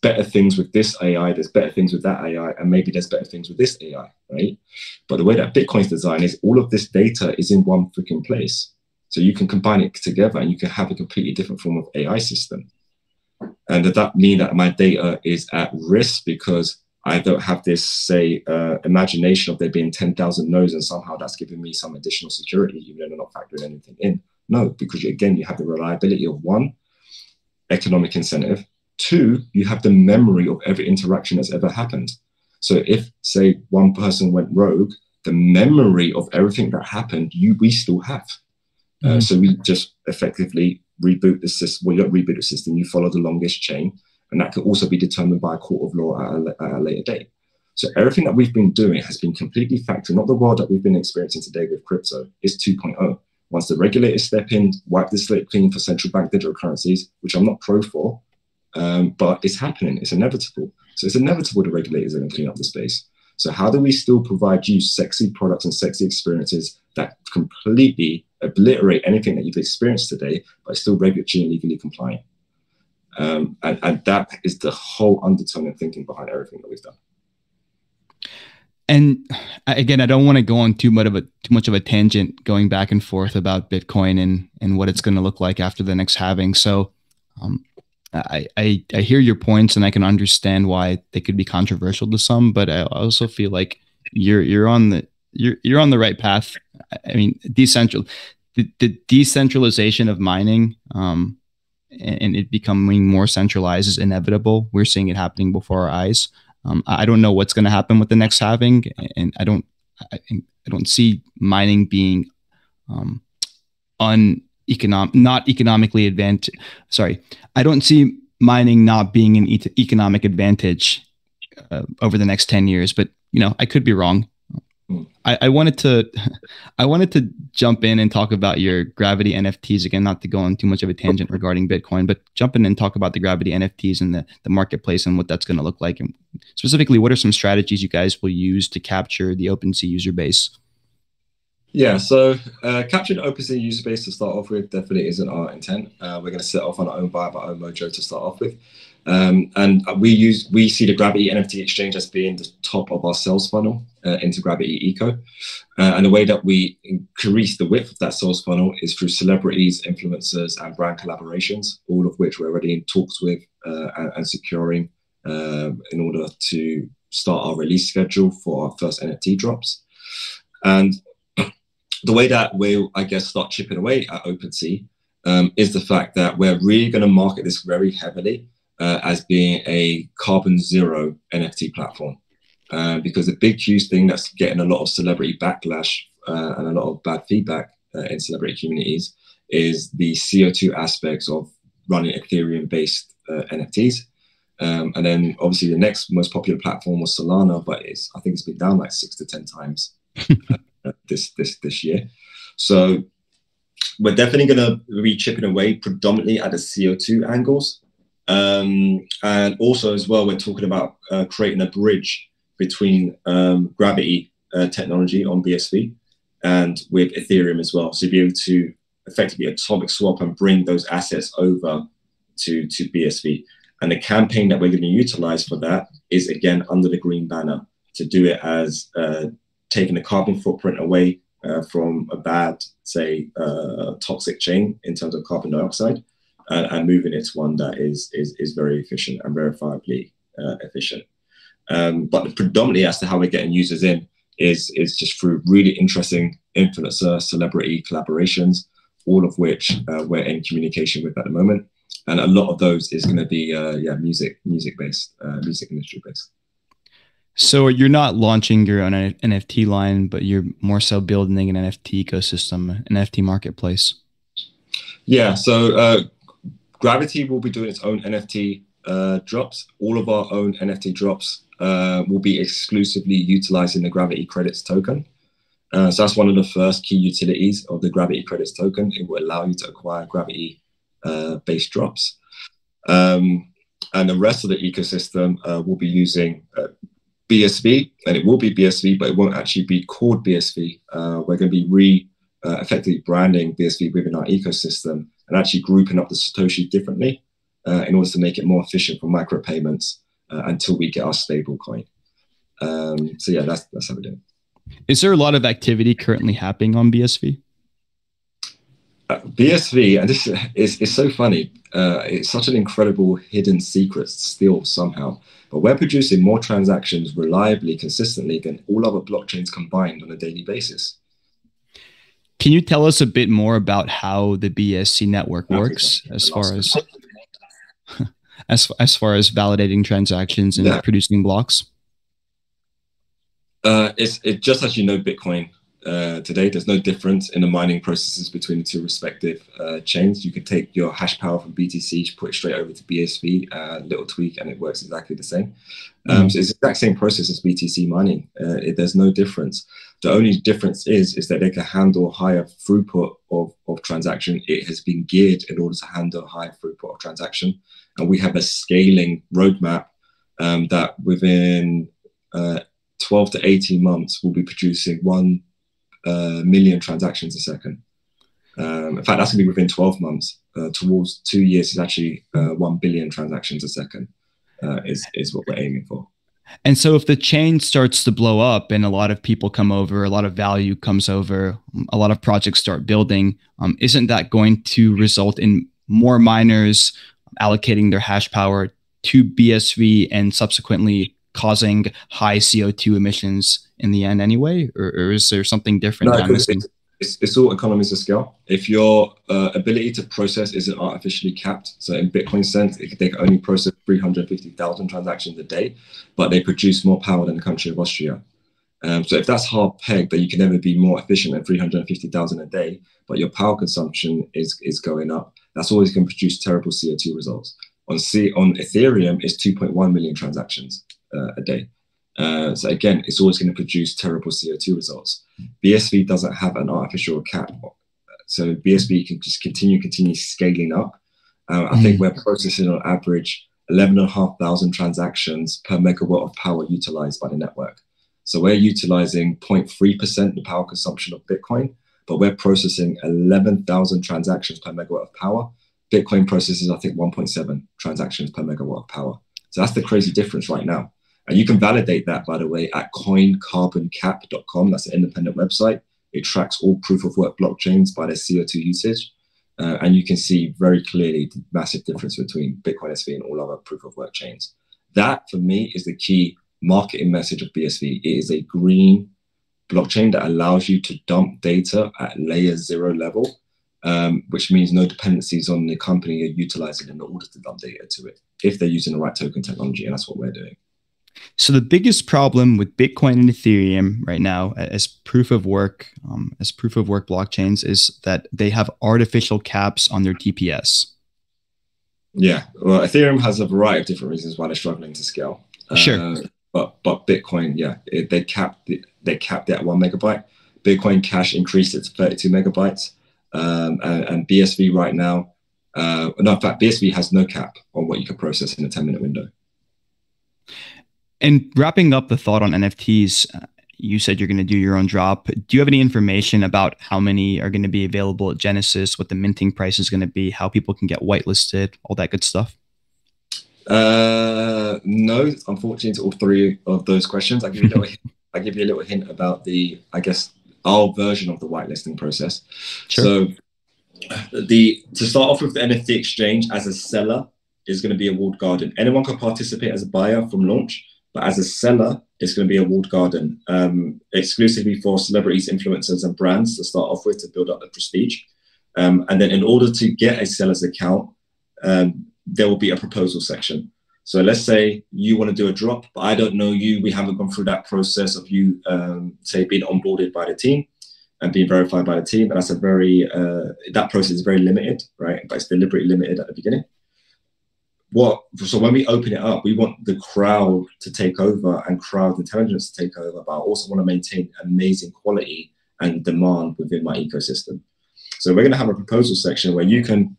better things with this AI, there's better things with that AI, and maybe there's better things with this AI, right? But the way that Bitcoin's designed is all of this data is in one freaking place. So you can combine it together and you can have a completely different form of AI system. And does that mean that my data is at risk because I don't have this, say, imagination of there being 10,000 nodes and somehow that's giving me some additional security, even though they're not factoring anything in? No, because again, you have the reliability of one, economic incentive. Two, you have the memory of every interaction that's ever happened. So if, say, one person went rogue, the memory of everything that happened, we still have. So we just effectively reboot the system. Well, you don't reboot the system, you follow the longest chain. And that can also be determined by a court of law at a later date. So everything that we've been doing has been completely factored. Not the world that we've been experiencing today with crypto is 2.0. Once the regulators step in, wipe the slate clean for central bank digital currencies, which I'm not pro for, but it's happening. It's inevitable. So it's inevitable the regulators are going to clean up the space. So how do we still provide you sexy products and sexy experiences that completely obliterate anything that you've experienced today, but still regulatory and legally compliant? And that is the whole undertone and thinking behind everything that we've done. And again, I don't want to go on too much of a tangent going back and forth about Bitcoin and what it's going to look like after the next halving. So I hear your points and I can understand why they could be controversial to some, but I also feel like you're on the right path. I mean, the decentralization of mining and it becoming more centralized is inevitable. We're seeing it happening before our eyes. I don't know what's going to happen with the next halving, and I don't see mining being not economically advantage. Sorry, I don't see mining not being an economic advantage over the next 10 years. But I could be wrong. I wanted to jump in and talk about your Gravity NFTs again, not to go on too much of a tangent regarding Bitcoin, but jump in and talk about the Gravity NFTs and the marketplace and what that's going to look like. And specifically, what are some strategies you guys will use to capture the OpenSea user base? Yeah, so capturing the OpenSea user base to start off with definitely isn't our intent. We're going to set off on our own vibe, our own mojo to start off with. And we see the Gravity NFT exchange as being the top of our sales funnel into Gravity Eco. And the way that we increase the width of that sales funnel is through celebrities, influencers, and brand collaborations, all of which we're already in talks with and securing in order to start our release schedule for our first NFT drops. And the way that we'll, I guess, start chipping away at OpenSea is the fact that we're really going to market this very heavily as being a carbon zero NFT platform. Because the big huge thing that's getting a lot of celebrity backlash and a lot of bad feedback in celebrity communities is the CO2 aspects of running Ethereum-based NFTs. And then obviously the next most popular platform was Solana, but I think it's been down like 6 to 10 times this year. So we're definitely going to be chipping away predominantly at the CO2 angles. And also as well, we're talking about creating a bridge between Gravity technology on BSC and with Ethereum as well. So be able to effectively atomic swap and bring those assets over to BSC. And the campaign that we're going to utilize for that is, again, under the green banner, to do it as taking the carbon footprint away from a bad, say, toxic chain in terms of carbon dioxide and moving it to one that is very efficient and verifiably efficient. But predominantly as to how we're getting users in is just through really interesting influencer celebrity collaborations, all of which we're in communication with at the moment. And a lot of those is going to be music based, music industry based. So you're not launching your own NFT line, but you're more so building an NFT ecosystem, an NFT marketplace. Yeah, so Gravity will be doing its own NFT drops. All of our own NFT drops will be exclusively utilizing the Gravity Credits token. So that's one of the first key utilities of the Gravity Credits token. It will allow you to acquire Gravity-based drops. And the rest of the ecosystem will be using BSV, and it will be BSV, but it won't actually be called BSV. We're going to be effectively branding BSV within our ecosystem and actually grouping up the Satoshi differently in order to make it more efficient for micropayments until we get our stable coin. So yeah, that's how we do it. Is there a lot of activity currently happening on BSV? BSV, and this is so funny. It's such an incredible hidden secret still somehow. But we're producing more transactions reliably, consistently than all other blockchains combined on a daily basis. Can you tell us a bit more about how the BSC network works as far as validating transactions and producing blocks? It's just as you know, Bitcoin today, there's no difference in the mining processes between the two respective chains. You could take your hash power from BTC, put it straight over to BSV, little tweak, and it works exactly the same. So it's the exact same process as BTC mining. There's no difference. The only difference is that they can handle higher throughput of transaction. It has been geared in order to handle higher throughput of transaction. And we have a scaling roadmap that within 12 to 18 months will be producing 1 million transactions a second. In fact, that's going to be within 12 months. Towards 2 years is actually 1 billion transactions a second is what we're aiming for. And so if the chain starts to blow up and a lot of people come over, a lot of value comes over, a lot of projects start building, isn't that going to result in more miners allocating their hash power to BSV and subsequently causing high CO2 emissions in the end anyway? Or is there something different? No, it's all economies of scale. If your ability to process isn't artificially capped, so in Bitcoin sense, they can only process 350,000 transactions a day, but they produce more power than the country of Austria. So if that's hard pegged, that you can never be more efficient than 350,000 a day, but your power consumption is going up, that's always going to produce terrible CO2 results. On Ethereum, it's 2.1 million transactions a day. So again, it's always going to produce terrible CO2 results. BSV doesn't have an artificial cap. So BSV can just continue scaling up. I think we're processing on average 11,500 transactions per megawatt of power utilized by the network. So we're utilizing 0.3% the power consumption of Bitcoin, but we're processing 11,000 transactions per megawatt of power. Bitcoin processes, I think, 1.7 transactions per megawatt of power. So that's the crazy difference right now. And you can validate that, by the way, at coincarboncap.com. That's an independent website. It tracks all proof-of-work blockchains by their CO2 usage. And you can see very clearly the massive difference between Bitcoin SV and all other proof-of-work chains. That, for me, is the key marketing message of BSV. It is a green blockchain that allows you to dump data at layer 0 level, which means no dependencies on the company you're utilizing in order to dump data to it, if they're using the right token technology, and that's what we're doing. So the biggest problem with Bitcoin and Ethereum right now as proof of work blockchains is that they have artificial caps on their TPS. Yeah, well, Ethereum has a variety of different reasons why they're struggling to scale. Sure, but Bitcoin, yeah, they capped it at 1 megabyte. Bitcoin Cash increased it to 32 megabytes, and BSV right now, no, in fact, BSV has no cap on what you can process in a 10-minute window. And wrapping up the thought on NFTs, you said you're going to do your own drop. Do you have any information about how many are going to be available at Genesis, what the minting price is going to be, how people can get whitelisted, all that good stuff? No, unfortunately, to all three of those questions. I'll give you a little hint about our version of the whitelisting process. Sure. So to start off with, the NFT exchange as a seller is going to be a walled garden. Anyone can participate as a buyer from launch, but as a seller, it's going to be a walled garden, exclusively for celebrities, influencers, and brands to start off with to build up the prestige. And then in order to get a seller's account, there will be a proposal section. So let's say you want to do a drop, but I don't know you. We haven't gone through that process of you, say, being onboarded by the team and being verified by the team. And that's a very, that process is very limited, right? But it's deliberately limited at the beginning. So when we open it up, we want the crowd to take over and crowd intelligence to take over, but I also want to maintain amazing quality and demand within my ecosystem. So we're going to have a proposal section where you can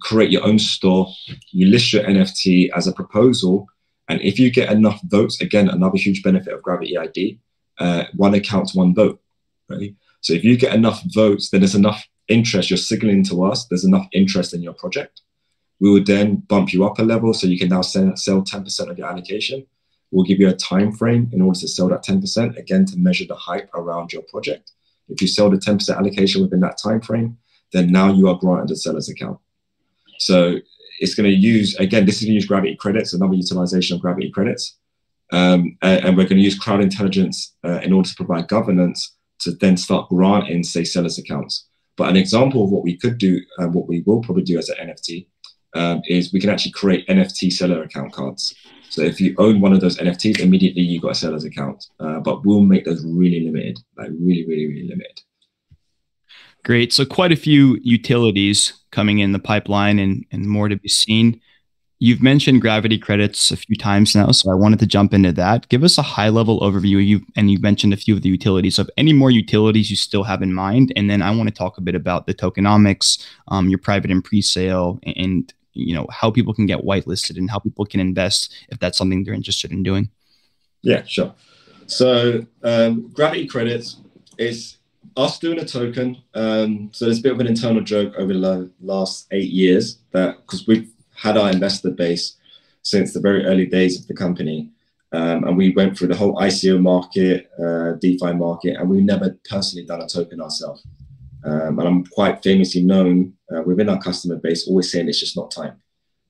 create your own store. You list your NFT as a proposal. And if you get enough votes, again, another huge benefit of Gravity ID, one account, one vote, right? So if you get enough votes, then there's enough interest. You're signaling to us there's enough interest in your project. We would then bump you up a level, so you can now sell 10% of your allocation. We'll give you a time frame in order to sell that 10%, again, to measure the hype around your project. If you sell the 10% allocation within that time frame, then now you are granted a seller's account. So it's going to use, again, this is going to use Gravity credits, another utilization of Gravity credits. And we're going to use crowd intelligence in order to provide governance to then start granting, say, sellers accounts. But an example of what we could do, what we will probably do as an NFT, is we can actually create NFT seller account cards. So if you own one of those NFTs, immediately you got a seller's account. But we'll make those really limited, like really, really, really limited. Great. So quite a few utilities coming in the pipeline and more to be seen. You've mentioned Gravity credits a few times now, so I wanted to jump into that. Give us a high-level overview. You've mentioned a few of the utilities. Of any more utilities you still have in mind, and then I want to talk a bit about the tokenomics, your private and pre-sale, and how people can get whitelisted and how people can invest if that's something they're interested in doing. Yeah, sure. So Gravity credits is us doing a token. So there's a bit of an internal joke over the last 8 years that because we've had our investor base since the very early days of the company. And we went through the whole ICO market, DeFi market, and we've never personally done a token ourselves. And I'm quite famously known within our customer base, always saying it's just not time.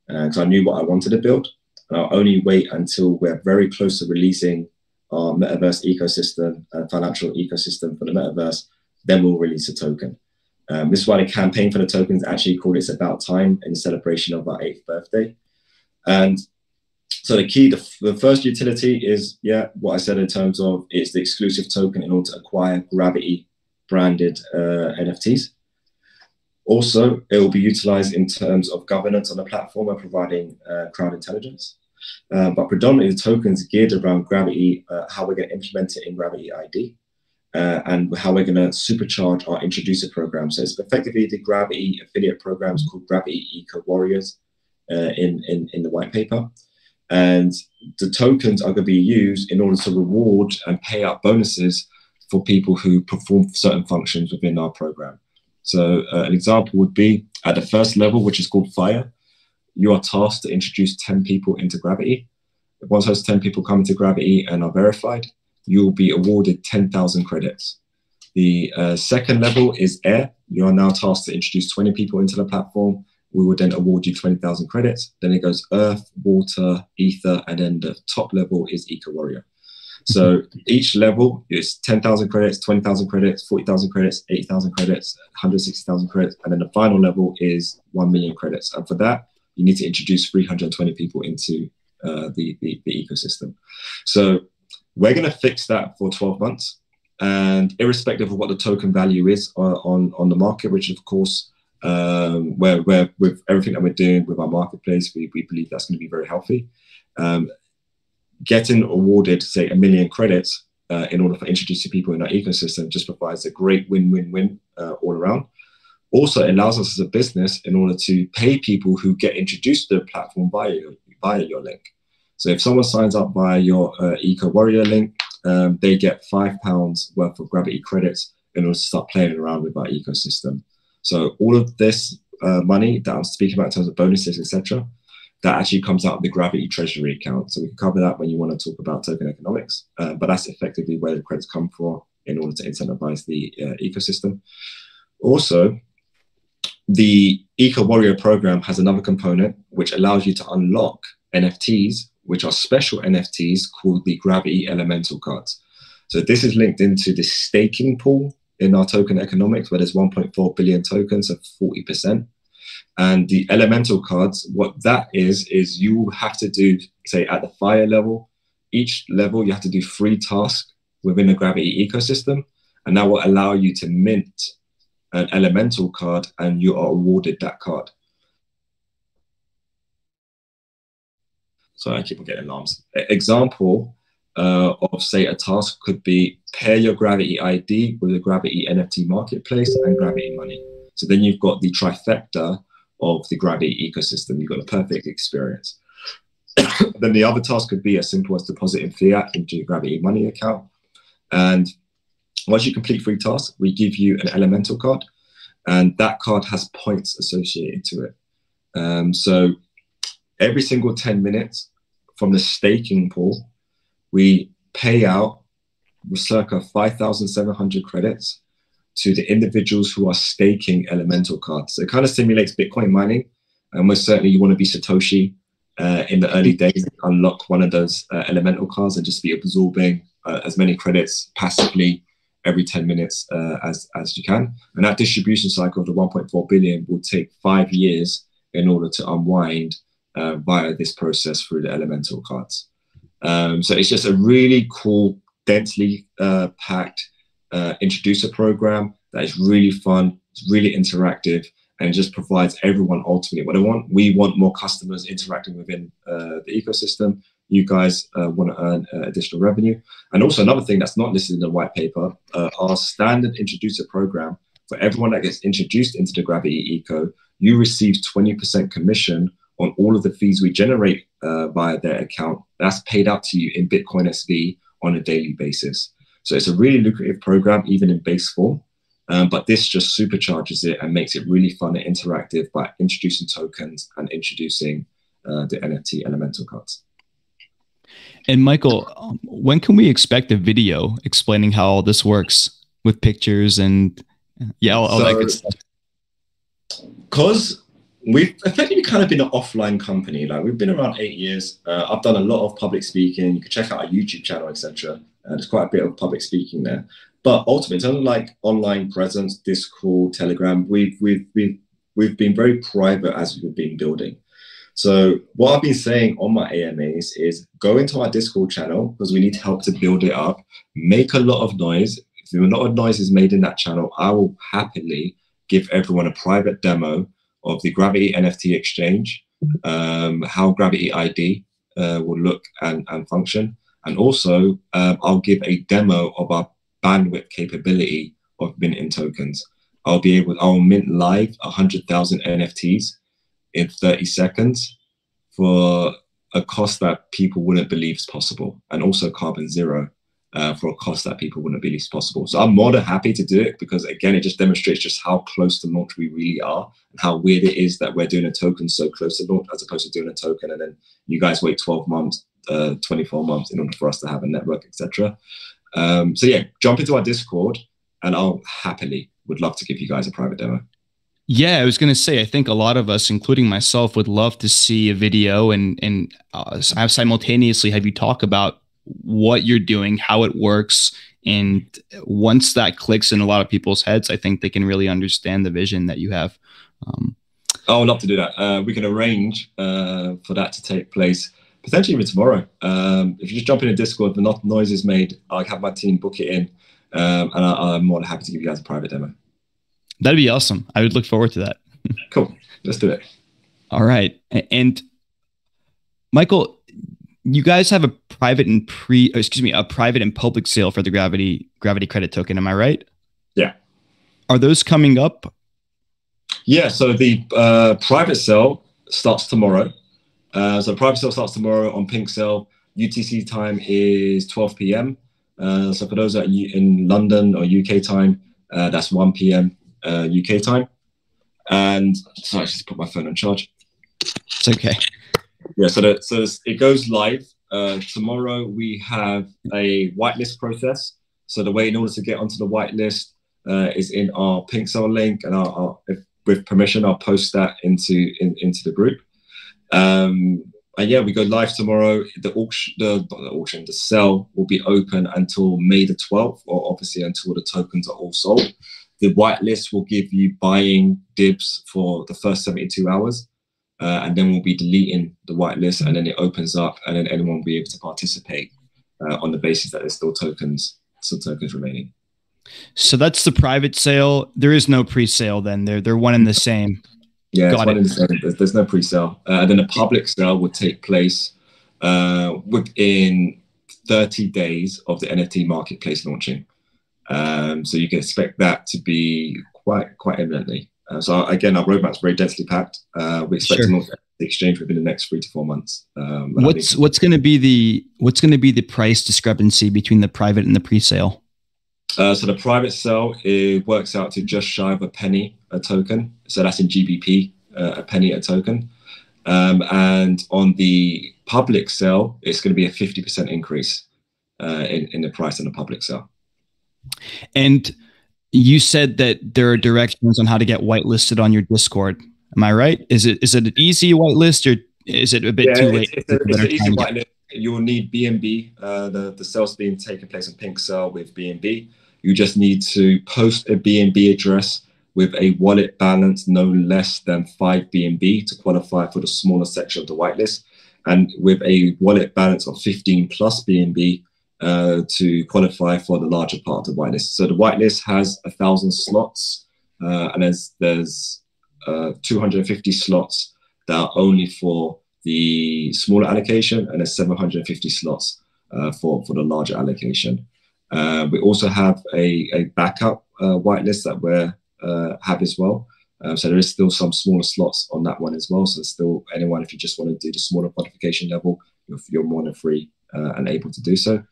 Because I knew what I wanted to build. And I'll only wait until we're very close to releasing our metaverse ecosystem, financial ecosystem for the metaverse, then we'll release a token. This is why the campaign for the tokens actually called It's About Time in celebration of our 8th birthday. And so the first utility is, what I said in terms of it's the exclusive token in order to acquire Gravity branded NFTs. Also, it will be utilized in terms of governance on the platform and providing crowd intelligence. But predominantly the tokens geared around Gravity, how we're going to implement it in Gravity ID. And how we're going to supercharge our introducer program. So it's effectively the Gravity affiliate programs called Gravity Eco Warriors in the white paper. And the tokens are going to be used in order to reward and pay out bonuses for people who perform certain functions within our program. So an example would be at the first level, which is called Fire, you are tasked to introduce 10 people into Gravity. Once those 10 people come into Gravity and are verified, you will be awarded 10,000 credits. The second level is Air. You are now tasked to introduce 20 people into the platform. We will then award you 20,000 credits. Then it goes Earth, Water, Ether, and then the top level is Eco Warrior. So each level is 10,000 credits, 20,000 credits, 40,000 credits, 80,000 credits, 160,000 credits. And then the final level is 1 million credits. And for that, you need to introduce 320 people into the ecosystem. So we're going to fix that for 12 months. And irrespective of what the token value is on the market, which of course, where with everything that we're doing with our marketplace, we believe that's going to be very healthy. Getting awarded, say, 1 million credits in order for introducing people in our ecosystem just provides a great win-win-win all around. Also, it allows us as a business in order to pay people who get introduced to the platform via your link. So if someone signs up via your Eco Warrior link, they get £5 worth of Gravity credits in order to start playing around with our ecosystem. So all of this money that I'm speaking about in terms of bonuses, etc., that actually comes out of the Gravity Treasury account. So we can cover that when you want to talk about token economics. But that's effectively where the credits come from in order to incentivize the ecosystem. Also, the Eco Warrior program has another component which allows you to unlock NFTs, which are special NFTs called the Gravity Elemental cards. So this is linked into the staking pool in our token economics, where there's 1.4 billion tokens of 40%. And the elemental cards, what that is you have to do, say, at the fire level, each level you have to do 3 tasks within the Gravity ecosystem, and that will allow you to mint an elemental card, and you are awarded that card. So I keep on getting alarms. Example of, say, a task could be pair your Gravity ID with the Gravity NFT marketplace and Gravity Money. So then you've got the trifecta of the Gravity ecosystem. You've got a perfect experience. Then the other task could be as simple as depositing fiat into your Gravity Money account. And once you complete 3 tasks, we give you an elemental card, and that card has points associated to it. So every single 10 minutes from the staking pool, we pay out circa 5,700 credits to the individuals who are staking elemental cards. So it kind of simulates Bitcoin mining, and most certainly you want to be Satoshi in the early days, unlock one of those elemental cards and just be absorbing as many credits passively every 10 minutes as you can. And that distribution cycle of the 1.4 billion will take 5 years in order to unwind via this process through the elemental cards. So it's just a really cool, densely packed introducer program that is really fun, it's really interactive, and it just provides everyone ultimately what they want. We want more customers interacting within the ecosystem. You guys want to earn additional revenue. And also another thing that's not listed in the white paper, our standard introducer program, for everyone that gets introduced into the Gravity eco, you receive 20% commission on all of the fees we generate via their account. That's paid out to you in Bitcoin SV on a daily basis. So it's a really lucrative program, even in base form. But this just supercharges it and makes it really fun and interactive by introducing tokens and introducing the NFT elemental cards. And Michael, when can we expect a video explaining how all this works with pictures and all that good stuff? Because we've effectively kind of been an offline company. Like, we've been around 8 years. I've done a lot of public speaking. You can check out our YouTube channel, etc. There's quite a bit of public speaking there. But ultimately, in terms of like online presence, Discord, Telegram, we've been very private as we've been building. So what I've been saying on my AMAs is go into our Discord channel, because we need help to build it up. Make a lot of noise. If a lot of noise is made in that channel, I will happily give everyone a private demo of the Gravity NFT exchange, how Gravity ID will look and function. And also, I'll give a demo of our bandwidth capability of minting tokens. I'll mint live 100,000 NFTs in 30 seconds for a cost that people wouldn't believe is possible, and also carbon zero for a cost that people wouldn't believe is possible. So I'm more than happy to do it, because again, it just demonstrates just how close to launch we really are, and how weird it is that we're doing a token so close to launch, as opposed to doing a token and then you guys wait 12 months, 24 months in order for us to have a network, etc. So yeah, jump into our Discord, and I'll happily would love to give you guys a private demo. Yeah, I was going to say, I think a lot of us, including myself, would love to see a video and simultaneously have you talk about what you're doing, how it works. And once that clicks in a lot of people's heads, I think they can really understand the vision that you have. I would love to do that. We can arrange for that to take place potentially even tomorrow. If you just jump in a Discord, the noise is made, I'll have my team book it in, and I'm more than happy to give you guys a private demo. That'd be awesome. I would look forward to that. Cool. Let's do it. All right. And Michael, you guys have a private and public sale for the Gravity credit token. Am I right? Yeah. Are those coming up? Yeah. So the private sale starts tomorrow. So private sale starts tomorrow on Pink Cell. UTC time is 12 p.m. So for those that are in London or UK time, that's 1 p.m. UK time. And sorry, I just put my phone on charge. It's okay. Yeah, so it goes live. Tomorrow we have a whitelist process. So the way in order to get onto the whitelist is in our Pink Cell link, and if with permission, I'll post that into the group. And yeah, we go live tomorrow. The sale will be open until May the 12th, or obviously until the tokens are all sold. The whitelist will give you buying dibs for the first 72 hours. And then we'll be deleting the whitelist, and then it opens up, and then anyone will be able to participate on the basis that there's still tokens remaining. So that's the private sale. There is no pre-sale then. They're one and the same. Yeah, it's one and the same. There's no pre-sale. And then the public sale would take place within 30 days of the NFT marketplace launching. So you can expect that to be quite imminently. So again, our roadmap's very densely packed. We expect to launch the exchange within the next 3 to 4 months. What's going to be the price discrepancy between the private and the pre-sale? So the private sale, it works out to just shy of a penny a token. So that's in GBP, a penny a token. And on the public sale, it's going to be a 50% increase in the price on the public sale. And you said that there are directions on how to get whitelisted on your Discord. Am I right? Is it an easy whitelist, or is it a bit too late? It's an easy whitelist. You will need BNB. The sale's being taken place in Pink Cell with BNB. You just need to post a BNB address with a wallet balance no less than 5 BNB to qualify for the smaller section of the whitelist, and with a wallet balance of 15 plus BNB to qualify for the larger part of the whitelist. So the whitelist has 1,000 slots, and there's 250 slots that are only for the smaller allocation, and there's 750 slots for the larger allocation. We also have a backup whitelist that we have as well. So there is still some smaller slots on that one as well. So still anyone, if you just want to do the smaller qualification level, you're more than free and able to do so.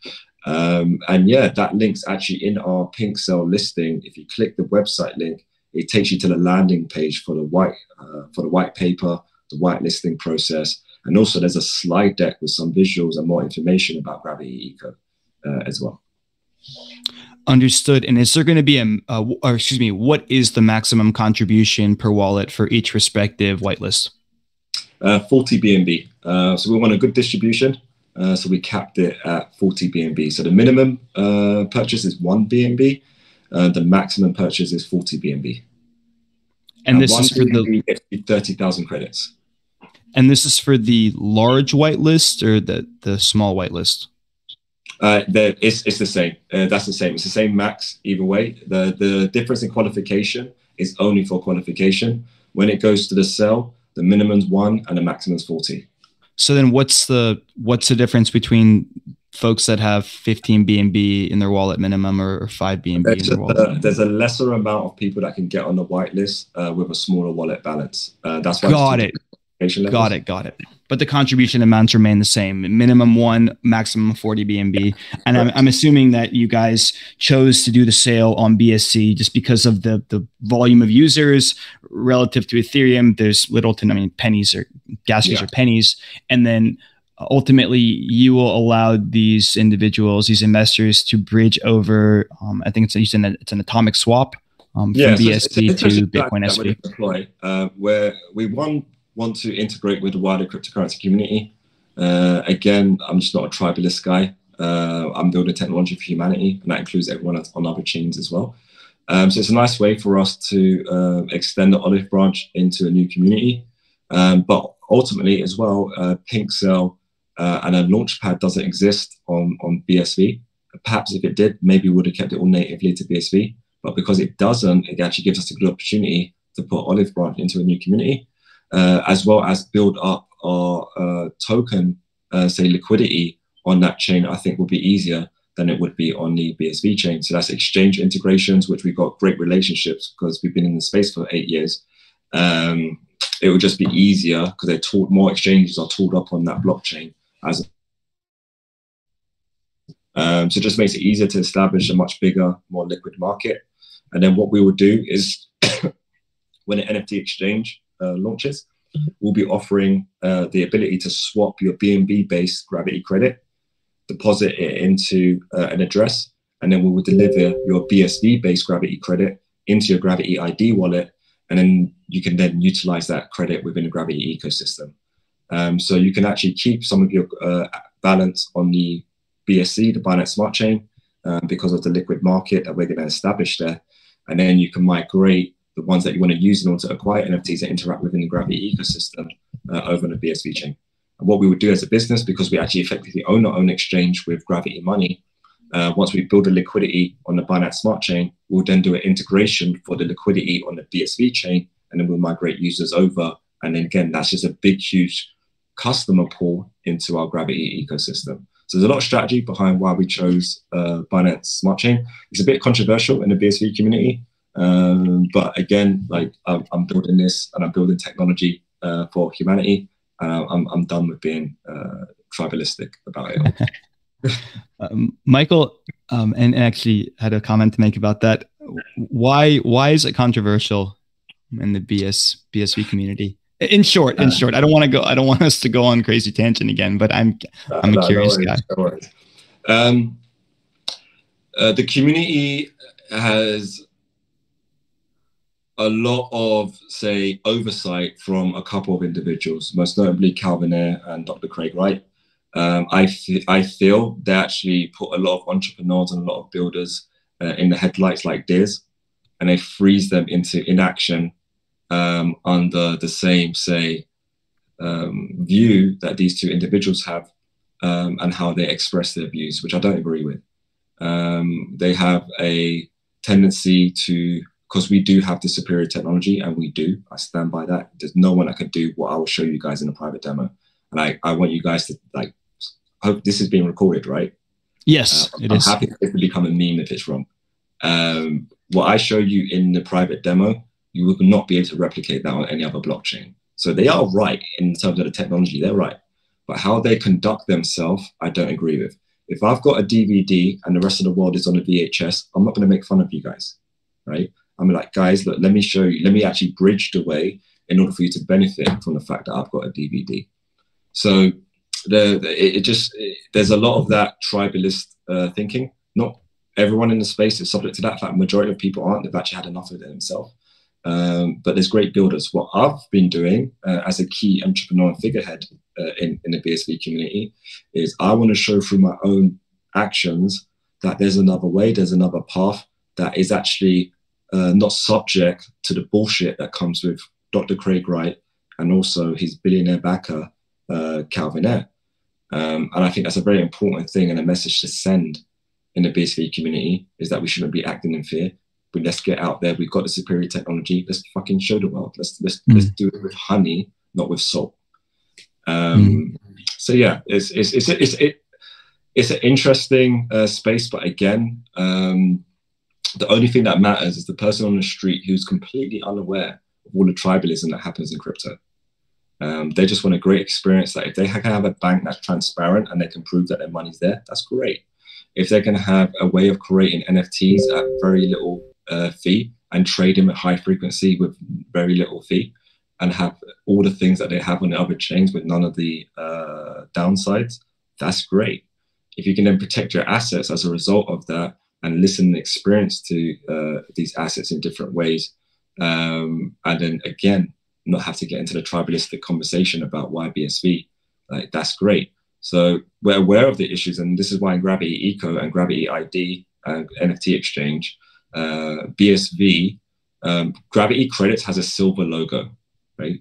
And yeah, that link's actually in our Pink Cell listing. If you click the website link, it takes you to the landing page for the white paper, the whitelisting process. And also there's a slide deck with some visuals and more information about Gravity Eco as well. Understood. And is there going to be what is the maximum contribution per wallet for each respective whitelist? 40 BNB. So we want a good distribution. So we capped it at 40 BNB. So the minimum purchase is 1 BNB. The maximum purchase is 40 BNB. And this is for the 30,000 credits. And this is for the large whitelist or the small whitelist? It's the same. That's the same. It's the same max either way. The difference in qualification is only for qualification. When it goes to the sell, the minimum's 1 and the maximum's 40. So then what's the difference between folks that have 15 BNB in their wallet minimum or 5 BNB in their wallet minimum? There's a lesser amount of people that can get on the whitelist with a smaller wallet balance. That's why. Got it. But the contribution amounts remain the same. Minimum 1, maximum 40 BNB. And I'm assuming that you guys chose to do the sale on BSC just because of the volume of users relative to Ethereum. There's little to, pennies or gas fees are pennies. And then ultimately you will allow these individuals, these investors to bridge over, I think it's an atomic swap from BSC to Bitcoin SV. Where we want to integrate with the wider cryptocurrency community. Again, I'm just not a tribalist guy. I'm building technology for humanity, and that includes everyone on other chains as well. So it's a nice way for us to extend the olive branch into a new community. But ultimately as well, Pink Cell and a launchpad doesn't exist on BSV. Perhaps if it did, maybe we would have kept it all natively to BSV. But because it doesn't, it actually gives us a good opportunity to put olive branch into a new community. As well as build up our token, say liquidity on that chain, I think will be easier than it would be on the BSV chain. So that's exchange integrations, which we've got great relationships because we've been in the space for 8 years. It would just be easier because more exchanges are tooled up on that blockchain. So it just makes it easier to establish a much bigger, more liquid market. And then what we will do is when an NFT exchange launches, we'll be offering the ability to swap your BNB-based Gravity credit, deposit it into an address, and then we will deliver your BSV-based Gravity credit into your Gravity ID wallet, and then you can then utilize that credit within the Gravity ecosystem. So you can actually keep some of your balance on the BSC, the Binance Smart Chain, because of the liquid market that we're going to establish there. and then you can migrate the ones that you want to use in order to acquire NFTs that interact within the Gravity ecosystem over on the BSV chain. And what we would do as a business, because we actually effectively own our own exchange with Gravity Money, once we build a liquidity on the Binance Smart Chain, we'll then do an integration for the liquidity on the BSV chain, and then we'll migrate users over. And then again, that's just a big, huge customer pool into our Gravity ecosystem. So there's a lot of strategy behind why we chose Binance Smart Chain. It's a bit controversial in the BSV community. But again, like I'm building this and I'm building technology for humanity. I'm done with being tribalistic about it. Michael, and actually had a comment to make about that. Why is it controversial in the BSV community? In short, I don't want us to go on crazy tangent again, but I'm a curious guy. No worries. The community has a lot of, say, oversight from a couple of individuals, most notably Calvin Ayre and Dr. Craig Wright. I feel they actually put a lot of entrepreneurs and a lot of builders in the headlights like deers, and they freeze them into inaction under the same, say, view that these two individuals have and how they express their views, which I don't agree with. They have a tendency to, because we do have the superior technology, and we do, I stand by that. There's no one that could do what I will show you guys in a private demo. And I want you guys to, like, hope this is being recorded, right? Yes, it is. I'm happy if it become a meme if it's wrong. What I show you in the private demo, you will not be able to replicate that on any other blockchain. So they are right in terms of the technology, they're right. But how they conduct themselves, I don't agree with. If I've got a DVD and the rest of the world is on a VHS, I'm not going to make fun of you guys, right? I'm like, guys, look, let me show you, let me actually bridge the way in order for you to benefit from the fact that I've got a DVD. So there's a lot of that tribalist thinking. Not everyone in the space is subject to that. In fact, majority of people aren't. They've actually had enough of it themselves. But there's great builders. What I've been doing as a key entrepreneur and figurehead in the BSV community is I want to show through my own actions that there's another way, there's another path that is actually not subject to the bullshit that comes with Dr. Craig Wright and also his billionaire backer, Calvin Ayre. And I think that's a very important thing and a message to send in the BSV community is that we shouldn't be acting in fear. But let's get out there. We've got the superior technology. Let's fucking show the world. Let's do it with honey, not with salt. So yeah, it's an interesting space. But again, the only thing that matters is the person on the street who's completely unaware of all the tribalism that happens in crypto. They just want a great experience. That if they can have a bank that's transparent and they can prove that their money's there, that's great. If they can have a way of creating NFTs at very little fee and trade them at high frequency with very little fee and have all the things that they have on the other chains with none of the downsides, that's great. If you can then protect your assets as a result of that and listen and experience to these assets in different ways, and then again, not have to get into the tribalistic conversation about why BSV, like, that's great. So we're aware of the issues, and this is why in Gravity Eco and Gravity ID and NFT Exchange, BSV, Gravity Credits has a silver logo, right?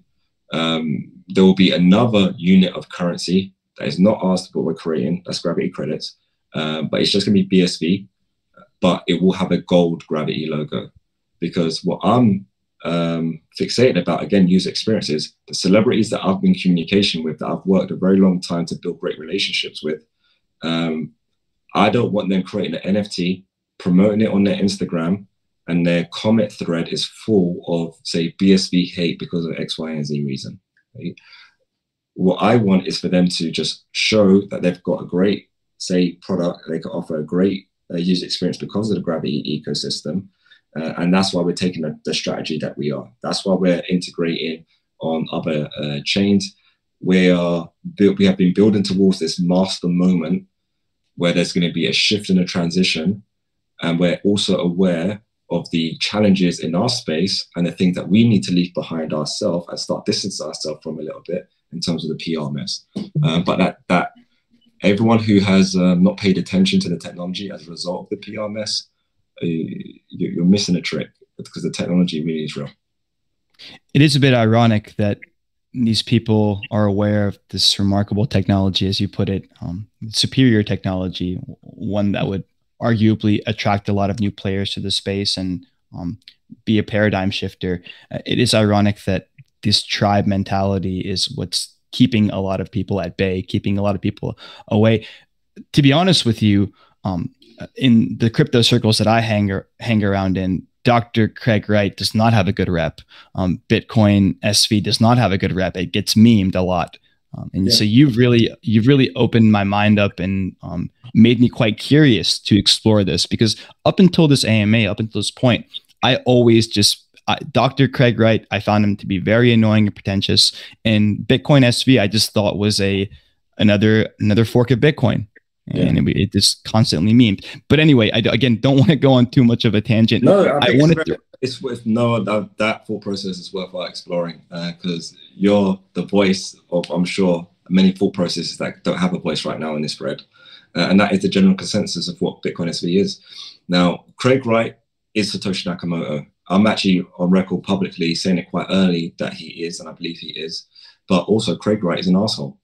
There will be another unit of currency that is not ours, but we're creating, that's Gravity Credits, but it's just gonna be BSV, but it will have a gold Gravity logo, because what I'm fixated about, again, user experiences, the celebrities that I've been in communication with, that I've worked a very long time to build great relationships with, I don't want them creating an NFT, promoting it on their Instagram, and their comment thread is full of, say, BSV hate because of X, Y, and Z reason. Right? What I want is for them to just show that they've got a great, say, product, they can offer a great user experience because of the Gravity ecosystem. And that's why we're taking the strategy that we are. That's why we're integrating on other chains. We have been building towards this master moment where there's going to be a shift and a transition. And we're also aware of the challenges in our space and the things that we need to leave behind ourselves and start distancing ourselves from a little bit in terms of the PR mess. But that everyone who has not paid attention to the technology as a result of the PR mess, you're missing a trick, because the technology really is real. It is a bit ironic that these people are aware of this remarkable technology, as you put it, superior technology, one that would arguably attract a lot of new players to the space and be a paradigm shifter. It is ironic that this tribe mentality is what's keeping a lot of people at bay, keeping a lot of people away. To be honest with you, in the crypto circles that I hang around in, Dr. Craig Wright does not have a good rep. Bitcoin SV does not have a good rep. It gets memed a lot. So you've really opened my mind up and made me quite curious to explore this, because up until this AMA, up until this point, I always Dr. Craig Wright, I found him to be very annoying and pretentious. And Bitcoin SV, I just thought was another fork of Bitcoin. And it just constantly memed. But anyway, I again don't want to go on too much of a tangent. No, it's worth that thought process is worthwhile exploring, because you're the voice of, I'm sure, many thought processes that don't have a voice right now in this thread, and that is the general consensus of what Bitcoin SV is. Now, Craig Wright is Satoshi Nakamoto. I'm actually on record publicly saying it quite early that he is, and I believe he is. But also, Craig Wright is an asshole.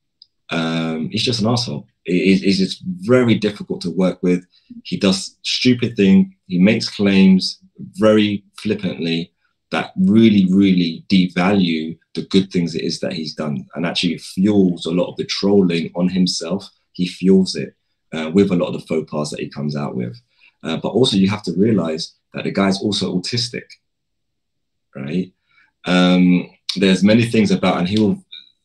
He's just an asshole. It's just very difficult to work with. He does stupid things. He makes claims very flippantly that really, really devalue the good things it is that he's done, and actually fuels a lot of the trolling on himself. He fuels it with a lot of the faux pas that he comes out with. But also, you have to realize that the guy's also autistic, right? There's many things about, and he will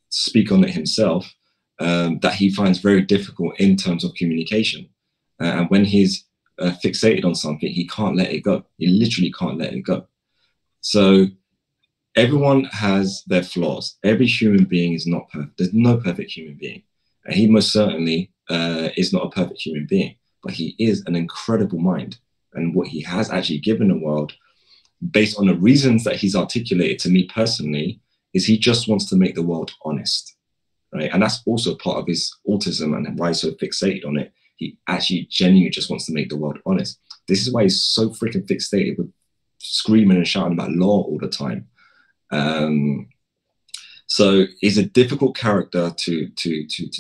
speak on it himself, that he finds very difficult in terms of communication. And when he's fixated on something, he can't let it go. He literally can't let it go. So everyone has their flaws. Every human being is not perfect. There's no perfect human being. And he most certainly is not a perfect human being, but he is an incredible mind. And what he has actually given the world, based on the reasons that he's articulated to me personally, is he just wants to make the world honest. Right? And that's also part of his autism and why he's so fixated on it. He actually genuinely just wants to make the world honest. This is why he's so freaking fixated with screaming and shouting about law all the time. So he's a difficult character to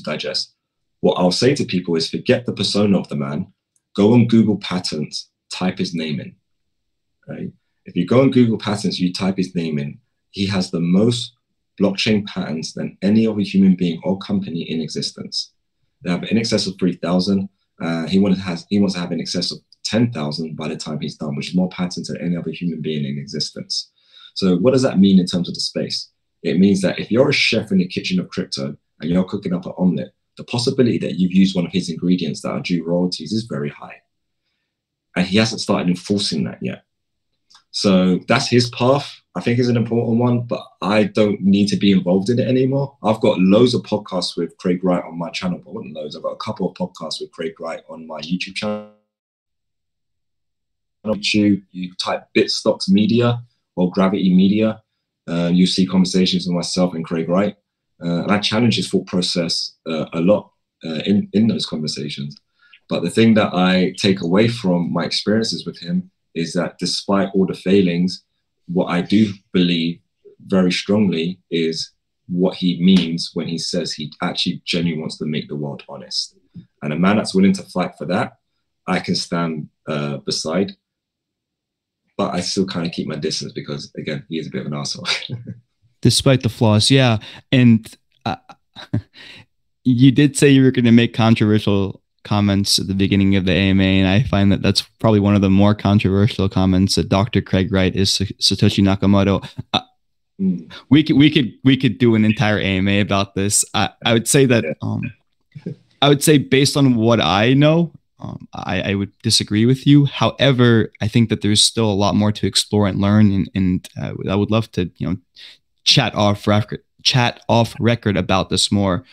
digest. What I'll say to people is forget the persona of the man. Go on Google Patents, type his name in. Right? If you go on Google Patents, you type his name in, he has the most blockchain patents than any other human being or company in existence. They have in excess of 3,000. He wants to have in excess of 10,000 by the time he's done, which is more patents than any other human being in existence. So what does that mean in terms of the space? It means that if you're a chef in the kitchen of crypto and you're cooking up an omelet, the possibility that you've used one of his ingredients that are due royalties is very high. And he hasn't started enforcing that yet. So that's his path. I think is an important one, but I don't need to be involved in it anymore. I've got loads of podcasts with Craig Wright on my channel, but not loads. I've got a couple of podcasts with Craig Wright on my YouTube channel. On YouTube, you type Bitstocks Media or Gravity Media, you see conversations with myself and Craig Wright. And I challenge his thought process a lot in those conversations. But the thing that I take away from my experiences with him is that despite all the failings, what I do believe very strongly is what he means when he says he actually genuinely wants to make the world honest. And a man that's willing to fight for that, I can stand beside. But I still kind of keep my distance because, again, he is a bit of an asshole. Despite the flaws, yeah. And you did say you were going to make controversial comments at the beginning of the AMA, and I find that that's probably one of the more controversial comments, that Dr. Craig Wright is Satoshi Nakamoto. We could do an entire AMA about this. I would say that I would say based on what I know, I would disagree with you. However, I think that there's still a lot more to explore and learn, and I would love to chat off record about this more.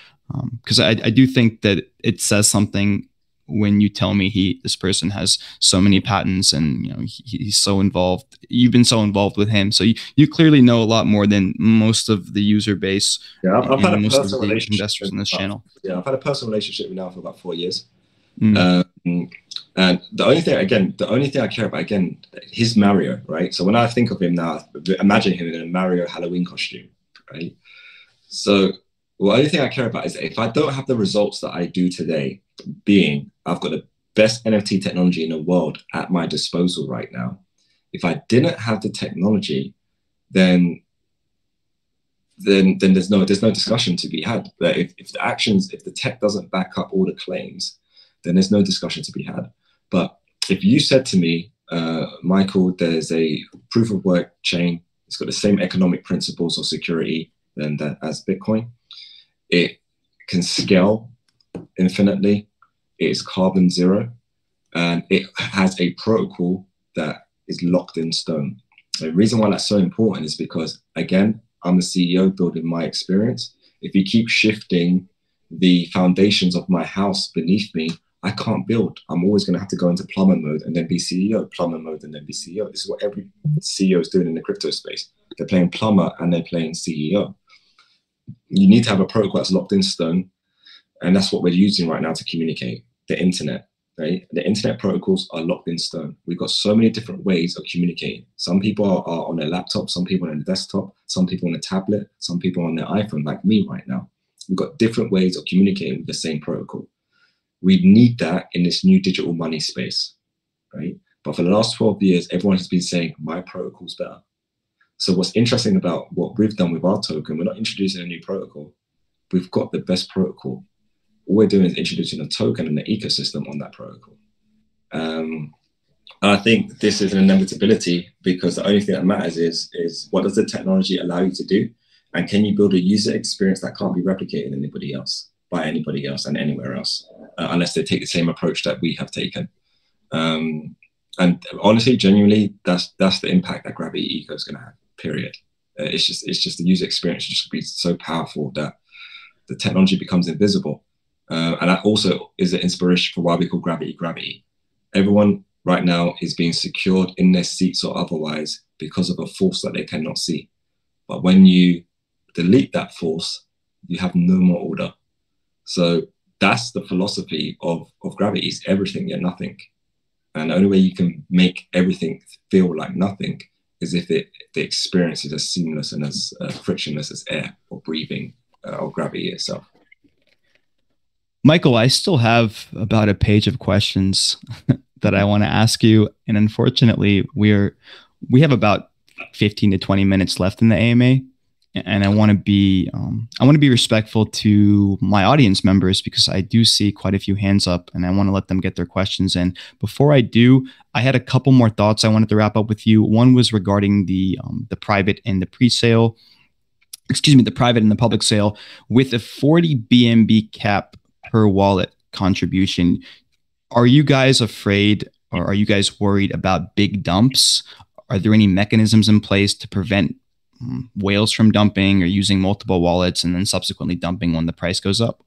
Because I do think that it says something when you tell me this person has so many patents and he's so involved. You've been so involved with him, so you clearly know a lot more than most of the user base. Yeah, I've had a personal relationship investors in this channel. Yeah, I've had a personal relationship with him now for about 4 years. And the only thing I care about, again, he's Mario, right? So when I think of him now, imagine him in a Mario Halloween costume, right? So the only thing I care about is that if I don't have the results that I do today, being I've got the best NFT technology in the world at my disposal right now. If I didn't have the technology, then there's no discussion to be had. But if the tech doesn't back up all the claims, then there's no discussion to be had. But if you said to me, Michael, there's a proof of work chain, it's got the same economic principles of security as Bitcoin, it can scale infinitely, it is carbon zero, and it has a protocol that is locked in stone. The reason why that's so important is because, again, I'm the CEO building my experience. If you keep shifting the foundations of my house beneath me, I can't build. I'm always going to have to go into plumber mode and then be CEO, plumber mode and then be CEO. This is what every CEO is doing in the crypto space. They're playing plumber and they're playing CEO. You need to have a protocol that's locked in stone. And that's what we're using right now to communicate, the internet, right? The internet protocols are locked in stone. We've got so many different ways of communicating. Some people are on their laptop, some people on a desktop, some people on a tablet, some people on their iPhone, like me right now. We've got different ways of communicating with the same protocol. We need that in this new digital money space, right? But for the last 12 years, everyone has been saying, my protocol's better. So what's interesting about what we've done with our token, we're not introducing a new protocol. We've got the best protocol. All we're doing is introducing a token and the ecosystem on that protocol. And I think this is an inevitability because the only thing that matters is what does the technology allow you to do? And can you build a user experience that can't be replicated by anybody else and anywhere else, unless they take the same approach that we have taken. And honestly, genuinely, that's the impact that Gravity Eco is going to have, period. It's just the user experience just be so powerful that the technology becomes invisible. And that also is an inspiration for why we call Gravity. Everyone right now is being secured in their seats or otherwise because of a force that they cannot see. But when you delete that force, you have no more order. So that's the philosophy of Gravity, is everything yet nothing. And the only way you can make everything feel like nothing is if the experience is as seamless and as frictionless as air or breathing or gravity itself. Michael, I still have about a page of questions that I want to ask you. And unfortunately, we have about 15 to 20 minutes left in the AMA. And I want to be respectful to my audience members because I do see quite a few hands up and I want to let them get their questions in. Before I do, I had a couple more thoughts I wanted to wrap up with you. One was regarding the private and the pre-sale, the private and the public sale with a 40 BNB cap per wallet contribution. Are you guys afraid or are you guys worried about big dumps? Are there any mechanisms in place to prevent whales from dumping or using multiple wallets and then subsequently dumping when the price goes up?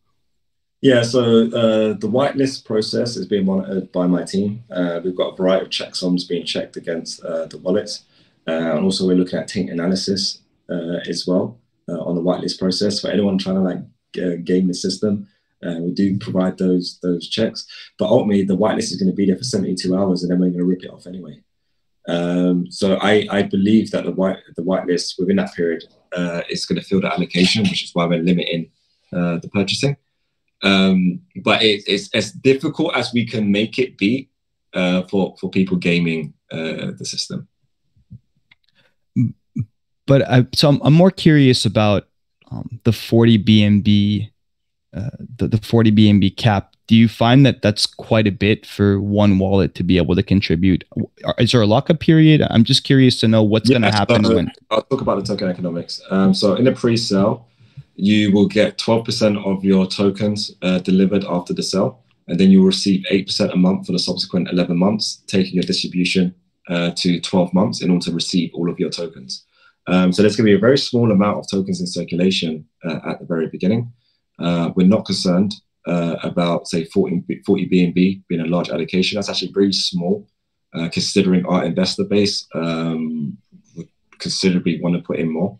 Yeah, so the whitelist process is being monitored by my team. We've got a variety of checksums being checked against the wallets. And also we're looking at taint analysis as well on the whitelist process for anyone trying to game the system. We do provide those checks, but ultimately the whitelist is going to be there for 72 hours and then we're going to rip it off anyway. So I believe that the whitelist within that period is going to fill the allocation, which is why we're limiting the purchasing. But it's as difficult as we can make it be for people gaming the system. But I'm more curious about the 40 BNB, the 40 BNB cap. Do you find that that's quite a bit for one wallet to be able to contribute? Is there a lockup period? I'm just curious to know what's going to happen. I'll talk about the token economics. So in the pre-sale, you will get 12% of your tokens delivered after the sale, and then you'll receive 8% a month for the subsequent 11 months, taking your distribution to 12 months in order to receive all of your tokens. So there's going to be a very small amount of tokens in circulation at the very beginning. We're not concerned about, say, 40 BNB being a large allocation. That's actually very small, considering our investor base would considerably want to put in more.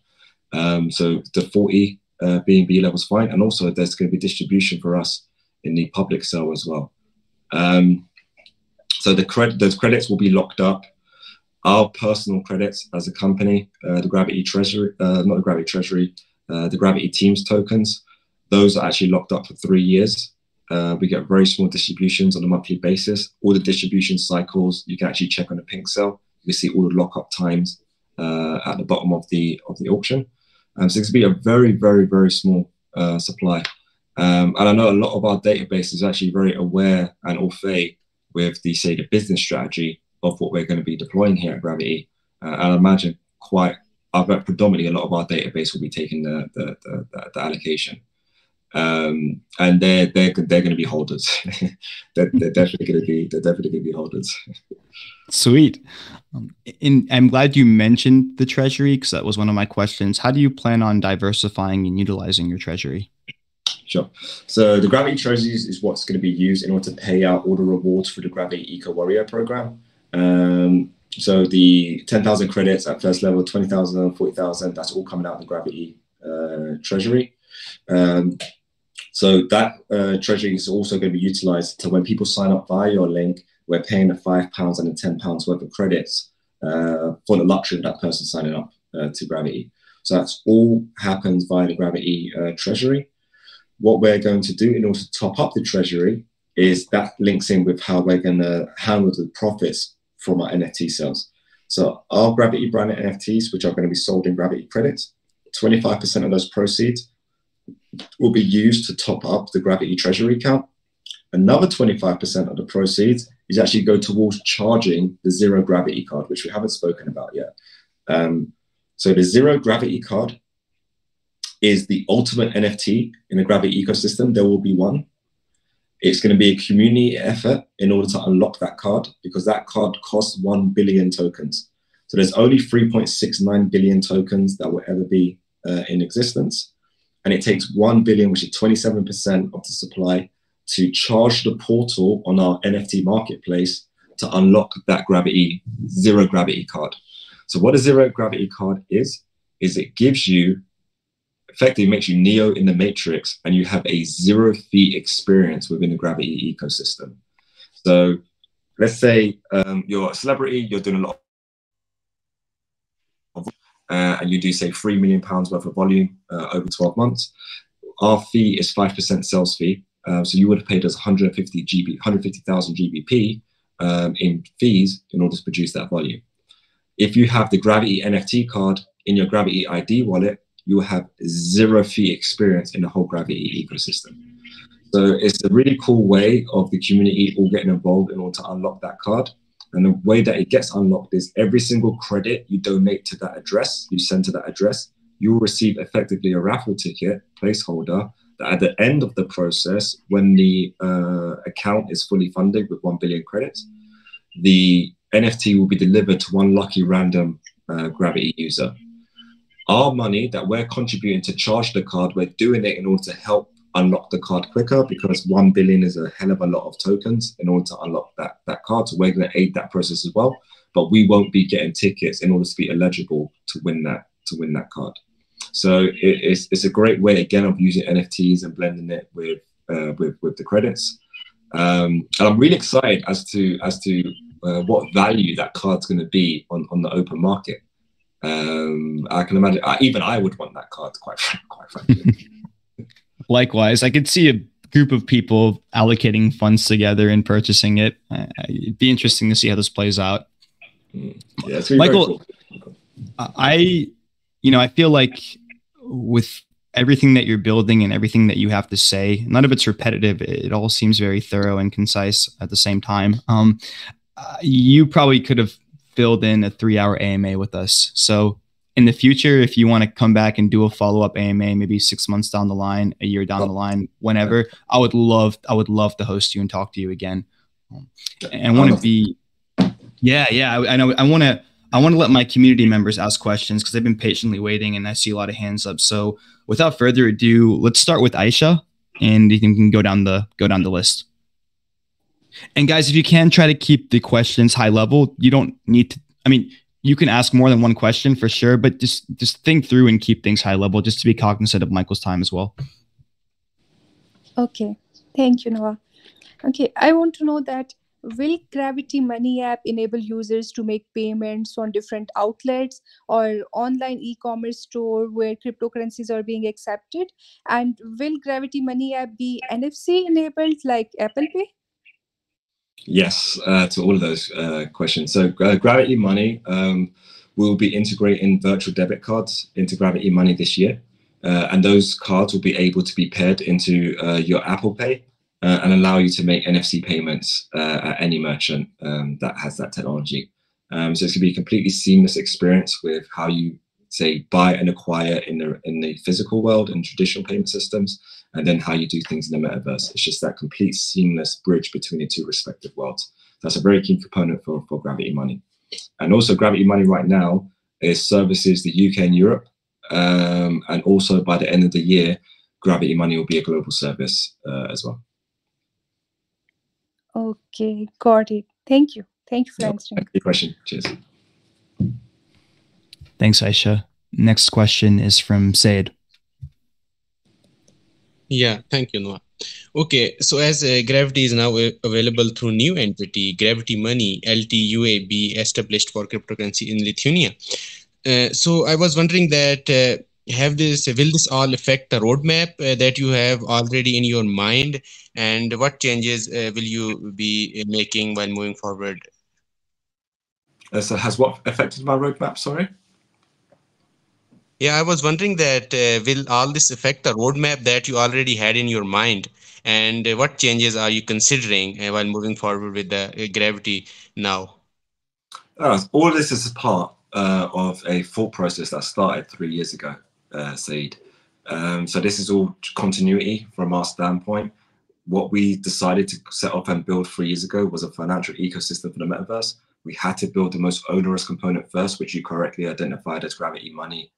So the 40 BNB level is fine. And also there's going to be distribution for us in the public sale as well. So those credits will be locked up. Our personal credits as a company, the Gravity Treasury, not the Gravity Treasury, the Gravity Teams tokens, those are actually locked up for 3 years. We get very small distributions on a monthly basis. All the distribution cycles, you can actually check on the pink cell. You can see all the lockup times at the bottom of the auction. So it's going to be a very, very, very small supply. And I know a lot of our database is actually very aware and au fait with the, say, the business strategy of what we're going to be deploying here at Gravity. And I imagine I bet predominantly a lot of our database will be taking the allocation. And they're going to be holders. they're definitely going to be holders. Sweet. And I'm glad you mentioned the Treasury, because that was one of my questions. How do you plan on diversifying and utilizing your Treasury? Sure. So the Gravity Treasury is what's going to be used in order to pay out all the rewards for the Gravity Eco Warrior program. So the 10,000 credits at first level, 20,000, 40,000, that's all coming out of the Gravity Treasury. So that Treasury is also going to be utilized to when people sign up via your link, we're paying the £5 and the £10 worth of credits for the luxury of that person signing up to Gravity. So that's all happens via the Gravity Treasury. What we're going to do in order to top up the Treasury is that links in with how we're going to handle the profits from our NFT sales. So our Gravity branded NFTs, which are going to be sold in Gravity credits, 25% of those proceeds will be used to top up the Gravity Treasury account. Another 25% of the proceeds is actually go towards charging the Zero Gravity card, which we haven't spoken about yet. So the Zero Gravity card is the ultimate NFT in the Gravity ecosystem. There will be one. It's going to be a community effort in order to unlock that card, because that card costs 1 billion tokens. So there's only 3.69 billion tokens that will ever be in existence. And it takes 1 billion, which is 27% of the supply, to charge the portal on our NFT marketplace to unlock that Zero Gravity card. So what a Zero Gravity card is it gives you, effectively makes you Neo in the Matrix, and you have a zero fee experience within the Gravity ecosystem. So let's say you're a celebrity, you're doing a lot of, and you do say £3 million worth of volume over 12 months. Our fee is 5% sales fee. So you would have paid us 150,000 GBP in fees in order to produce that volume. If you have the Gravity NFT card in your Gravity ID wallet, you will have zero fee experience in the whole Gravity ecosystem. So it's a really cool way of the community all getting involved in order to unlock that card. And the way that it gets unlocked is every single credit you donate to that address, you send to that address, you will receive effectively a raffle ticket placeholder that at the end of the process, when the account is fully funded with 1 billion credits, the NFT will be delivered to one lucky random Gravity user. Our money that we're contributing to charge the card, we're doing it in order to help unlock the card quicker, because 1 billion is a hell of a lot of tokens in order to unlock that card. So we're going to aid that process as well, but we won't be getting tickets in order to be eligible to win that card. So it's a great way again of using NFTs and blending it with the credits. And I'm really excited as to what value that card's going to be on the open market. I can imagine even I would want that card, quite frankly. Likewise, I could see a group of people allocating funds together and purchasing it. It'd be interesting to see how this plays out. Yeah, it's really Michael, very cool. I feel like with everything that you're building and everything that you have to say, none of it's repetitive. It all seems very thorough and concise at the same time. You probably could have filled in a 3-hour AMA with us. So in the future, if you want to come back and do a follow-up AMA, maybe 6 months down the line, a year down the line, whenever, I would love to host you and talk to you again. And want to be, I know. I want to let my community members ask questions because they've been patiently waiting, and I see a lot of hands up. So without further ado, let's start with Aisha, and you can go down the list. And guys, if you can, try to keep the questions high level. You don't need to. I mean, you can ask more than one question for sure, but just think through and keep things high level, just to be cognizant of Michael's time as well. Okay, thank you, Noah. Okay, I want to know that will Gravity Money app enable users to make payments on different outlets or online e-commerce store where cryptocurrencies are being accepted? And will Gravity Money app be NFC enabled like Apple Pay? Yes, to all of those questions. So Gravity Money will be integrating virtual debit cards into Gravity Money this year. And those cards will be able to be paired into your Apple Pay and allow you to make NFC payments at any merchant that has that technology. So it's going to be a completely seamless experience with how you say buy and acquire in the physical world and traditional payment systems, and then how you do things in the metaverse. It's just that complete seamless bridge between the two respective worlds. That's a very key component for Gravity Money. And also Gravity Money right now is services the UK and Europe. And also by the end of the year, Gravity Money will be a global service as well. Okay, got it. Thank you. Thank you for No, answering. good question. Cheers. Thanks, Aisha. Next question is from Sayed. Yeah, thank you, Noah. Okay, so as Gravity is now available through new entity, Gravity Money, LTUAB, established for cryptocurrency in Lithuania. So I was wondering that will this all affect the roadmap that you have already in your mind, and what changes will you be making while moving forward? So has what affected my roadmap? Sorry. Yeah, I was wondering that will all this affect the roadmap that you already had in your mind, and what changes are you considering while moving forward with the Gravity now? All of this is a part of a thought process that started 3 years ago, Saeed. So this is all continuity from our standpoint. What we decided to set up and build 3 years ago was a financial ecosystem for the metaverse. We had to build the most onerous component first, which you correctly identified as Gravity Money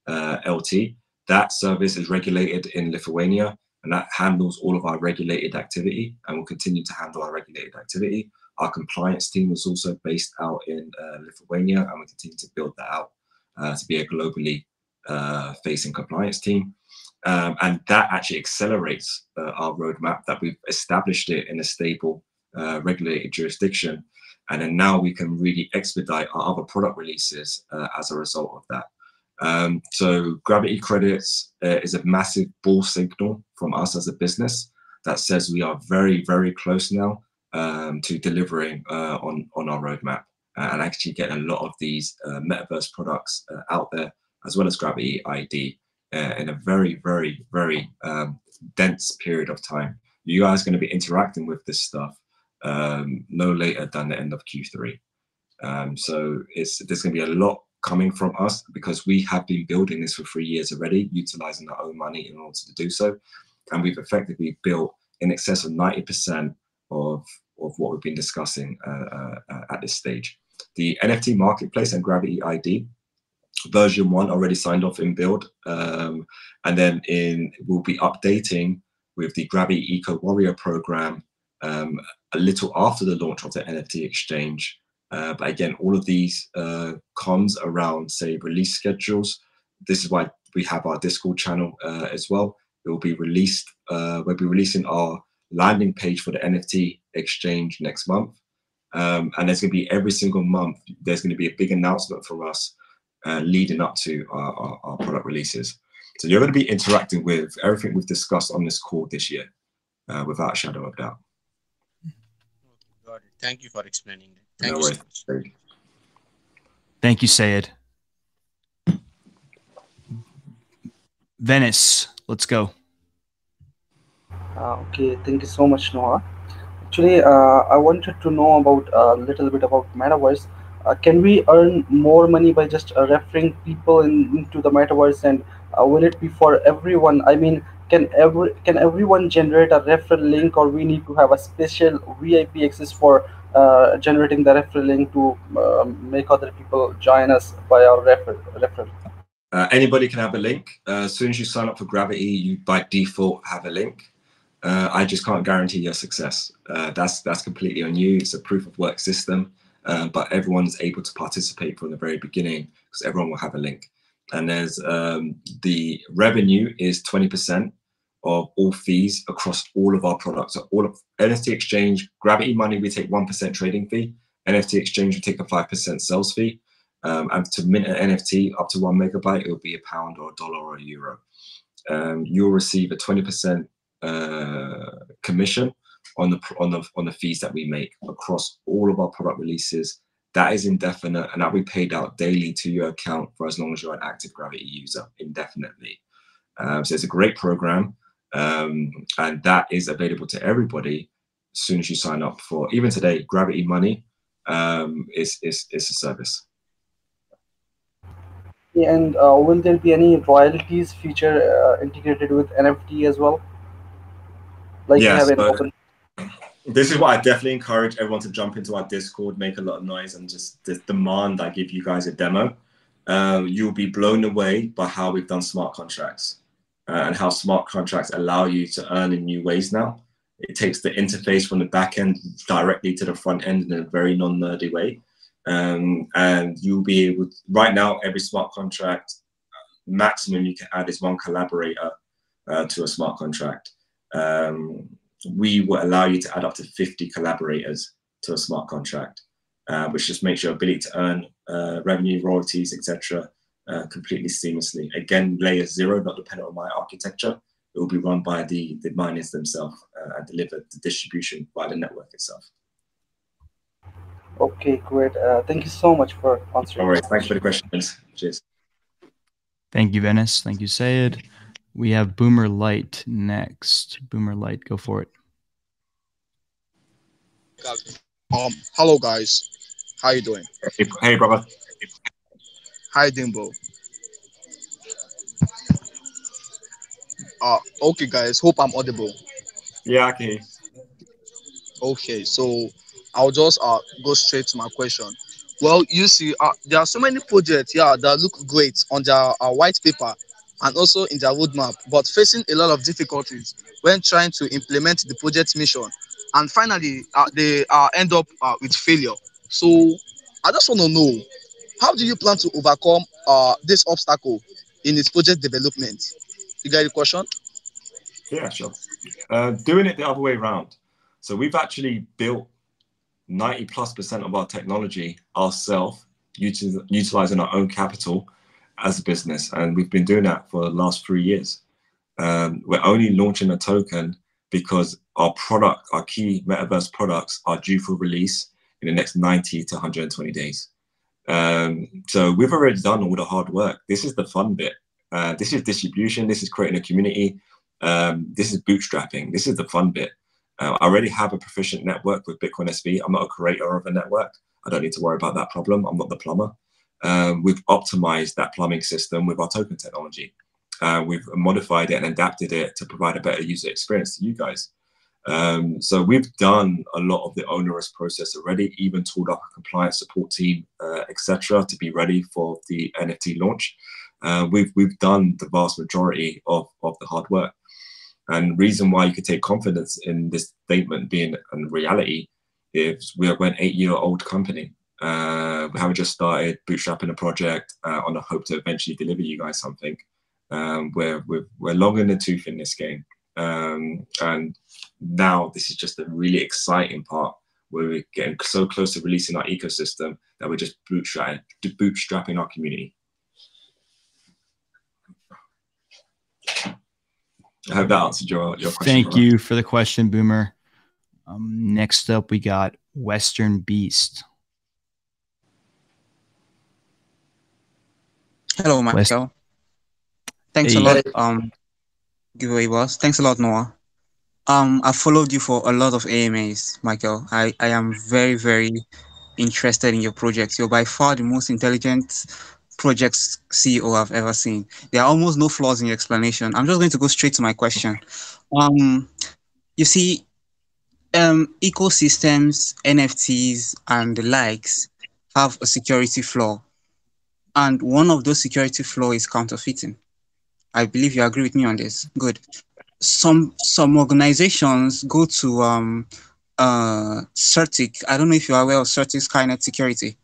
LT. That service is regulated in Lithuania, and that handles all of our regulated activity and will continue to handle our regulated activity. Our compliance team is also based out in Lithuania, and we continue to build that out to be a globally facing compliance team. And that actually accelerates our roadmap, that we've established it in a stable regulated jurisdiction. And then now we can really expedite our other product releases as a result of that. So Gravity Credits is a massive bull signal from us as a business that says we are very, very close now to delivering on our roadmap and actually getting a lot of these metaverse products out there, as well as Gravity ID in a very, very, very dense period of time. You guys are going to be interacting with this stuff no later than the end of Q3. So there's going to be a lot coming from us because we have been building this for 3 years already, utilizing our own money in order to do so. And we've effectively built in excess of 90% of what we've been discussing at this stage. The NFT marketplace and Gravity ID version 1 already signed off in build. And then we'll be updating with the Gravity Eco Warrior program a little after the launch of the NFT exchange. But again, all of these comms around, say, release schedules. This is why we have our Discord channel as well. It will be released. We'll be releasing our landing page for the NFT exchange next month. And there's going to be every single month, there's going to be a big announcement from us leading up to our product releases. So you're going to be interacting with everything we've discussed on this call this year, without a shadow of doubt. Got it. Thank you for explaining that. Thank you so much. Thank you, Sayed. Venice, let's go. Okay, thank you so much, Noah. Actually, I wanted to know about a little bit about metaverse. Can we earn more money by just referring people into the metaverse, and will it be for everyone? I mean, can everyone generate a referral link, or we need to have a special VIP access for generating the referral link to make other people join us by our referral? Anybody can have a link. As soon as you sign up for Gravity, you by default have a link. I just can't guarantee your success. That's completely on you. It's a proof of work system, but everyone's able to participate from the very beginning because everyone will have a link. And there's the revenue is 20% of all fees across all of our products. So all of NFT exchange, Gravity Money, we take 1% trading fee. NFT exchange, we take a 5% sales fee. And to mint an NFT up to 1 megabyte, it will be £1 or $1 or €1. You'll receive a 20% commission on the fees that we make across all of our product releases. That is indefinite, and that will be paid out daily to your account for as long as you're an active Gravity user, indefinitely. So it's a great program, and that is available to everybody as soon as you sign up for. Even today, Gravity Money is a service. Yeah, and will there be any royalties feature integrated with NFT as well? Like Yeah, have an so open. this is why I definitely encourage everyone to jump into our Discord, make a lot of noise, and just demand I give you guys a demo. You'll be blown away by how we've done smart contracts and how smart contracts allow you to earn in new ways now. It takes the interface from the back end directly to the front end in a very non-nerdy way. And you'll be able to, right now, every smart contract, maximum you can add is 1 collaborator to a smart contract. We will allow you to add up to 50 collaborators to a smart contract, which just makes your ability to earn revenue, royalties, etc. Completely seamlessly. Again, layer 0, not dependent on my architecture. It will be run by the miners themselves and delivered the distribution by the network itself. Okay, great. Thank you so much for answering. All right, thanks for the questions. Cheers. Thank you, Venice. Thank you, Sayed. We have Boomer Light next. Boomer Light, go for it. Hello guys. How you doing? Hey, brother. Hi, Dimbo. Okay, guys. Hope I'm audible. Yeah, I can hear you. Okay, so I'll just go straight to my question. Well, you see, there are so many projects, that look great on their white paper and also in their roadmap, but facing a lot of difficulties when trying to implement the project mission, and finally they end up with failure. So I just want to know, how do you plan to overcome this obstacle in its project development? You get the question? Yeah, sure. Doing it the other way around. So we've actually built 90+% of our technology ourselves, utilizing our own capital as a business. And we've been doing that for the last 3 years. We're only launching a token because our product, our key metaverse products, are due for release in the next 90 to 120 days. So we've already done all the hard work. This is the fun bit. This is distribution. This is creating a community. This is bootstrapping. This is the fun bit. I already have a proficient network with Bitcoin SV. I'm not a creator of a network. I don't need to worry about that problem. I'm not the plumber. We've optimized that plumbing system with our token technology. We've modified it and adapted it to provide a better user experience to you guys. So we've done a lot of the onerous process already, even tooled up a compliance support team, etc., to be ready for the NFT launch. We've done the vast majority of the hard work. And reason why you could take confidence in this statement being a reality is we're an 8-year-old company. We haven't just started bootstrapping a project on the hope to eventually deliver you guys something. We're long in the tooth in this game. And now this is just a really exciting part where we're getting so close to releasing our ecosystem that we're just bootstrapping our community. I hope that answered your question. Thank you for the question, Boomer. Next up, we got Western Beast. Hello, Michael. Thanks a lot. Giveaway boss. Thanks a lot, Noah. I followed you for a lot of AMAs, Michael. I am very, very interested in your projects. You're by far the most intelligent projects CEO I've ever seen. There are almost no flaws in your explanation. I'm just going to go straight to my question. You see, ecosystems, NFTs, and the likes have a security flaw. And one of those security flaws is counterfeiting. I believe you agree with me on this. Good. Some organizations go to Certic. I don't know if you're aware of Certic Skynet Security.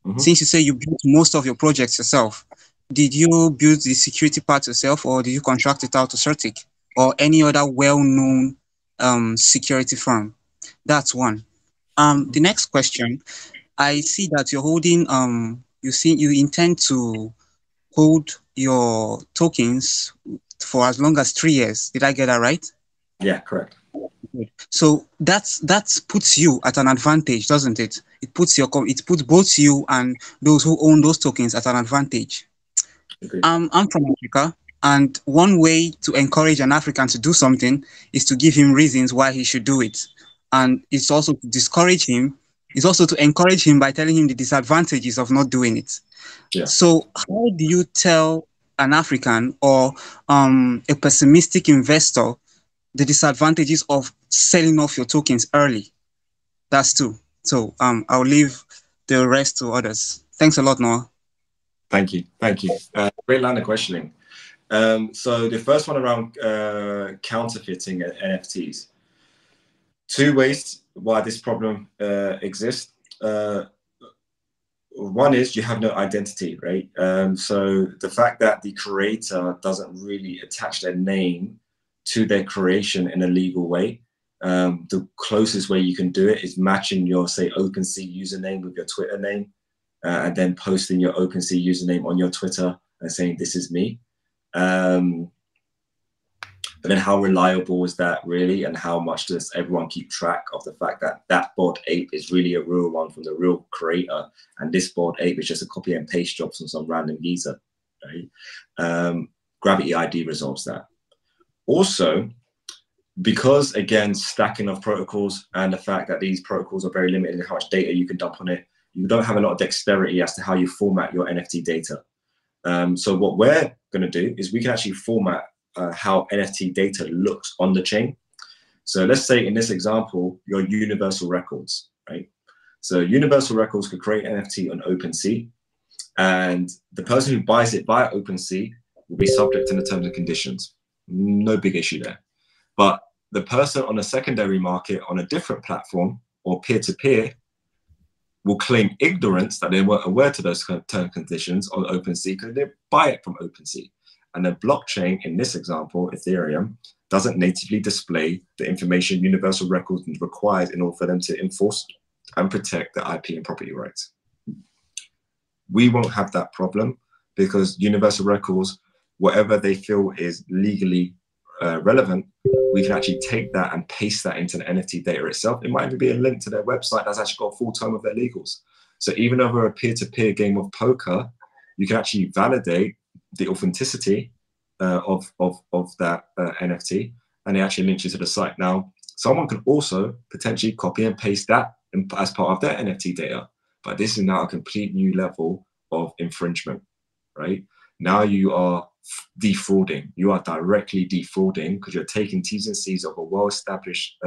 Mm-hmm. Since you say you built most of your projects yourself, did you build the security part yourself or did you contract it out to Certic? or any other well-known security firm. That's one. The next question, I see that you're holding you intend to hold your tokens for as long as 3 years. Did I get that right? Yeah, correct. So that puts you at an advantage, doesn't it? It puts both you and those who own those tokens at an advantage. Agreed. I'm from Africa, and one way to encourage an African to do something is to give him reasons why he should do it, and it's also to discourage him. It's also to encourage him by telling him the disadvantages of not doing it. Yeah. So how do you tell an African or a pessimistic investor the disadvantages of selling off your tokens early? That's two. So I'll leave the rest to others. Thanks a lot, Noah. Thank you. Great line of questioning. So the first one around counterfeiting NFTs. Two ways why this problem exists. One is you have no identity, right? So the fact that the creator doesn't really attach their name to their creation in a legal way. The closest way you can do it is matching your, say, OpenSea username with your Twitter name, and then posting your OpenSea username on your Twitter and saying, this is me. But then how reliable is that really? And how much does everyone keep track of the fact that that Bored Ape is really a real one from the real creator, and this Bored Ape is just a copy and paste job from some random geezer, right? Gravity ID resolves that. Also, because again, stacking of protocols and the fact that these protocols are very limited in how much data you can dump on it, you don't have a lot of dexterity as to how you format your NFT data. So what we're going to do is we can actually format how NFT data looks on the chain. So let's say in this example, your universal records, right? So universal records could create NFT on OpenSea, and the person who buys it via OpenSea will be subject to the terms and conditions. No big issue there. But the person on a secondary market on a different platform or peer-to-peer will claim ignorance that they weren't aware to those terms and conditions on OpenSea because they buy it from OpenSea. And the blockchain, in this example, Ethereum, doesn't natively display the information universal records requires in order for them to enforce and protect the IP and property rights. We won't have that problem because universal records, whatever they feel is legally relevant, we can actually take that and paste that into the NFT data itself. It might even be a link to their website that's actually got a full tome of their legals. So even over a peer-to-peer game of poker, you can actually validate the authenticity of that NFT, and it actually links you to the site. Now, someone can also potentially copy and paste that as part of their NFT data, but this is now a complete new level of infringement, right? Now you are defrauding. You are directly defrauding because you're taking T's and C's of a well-established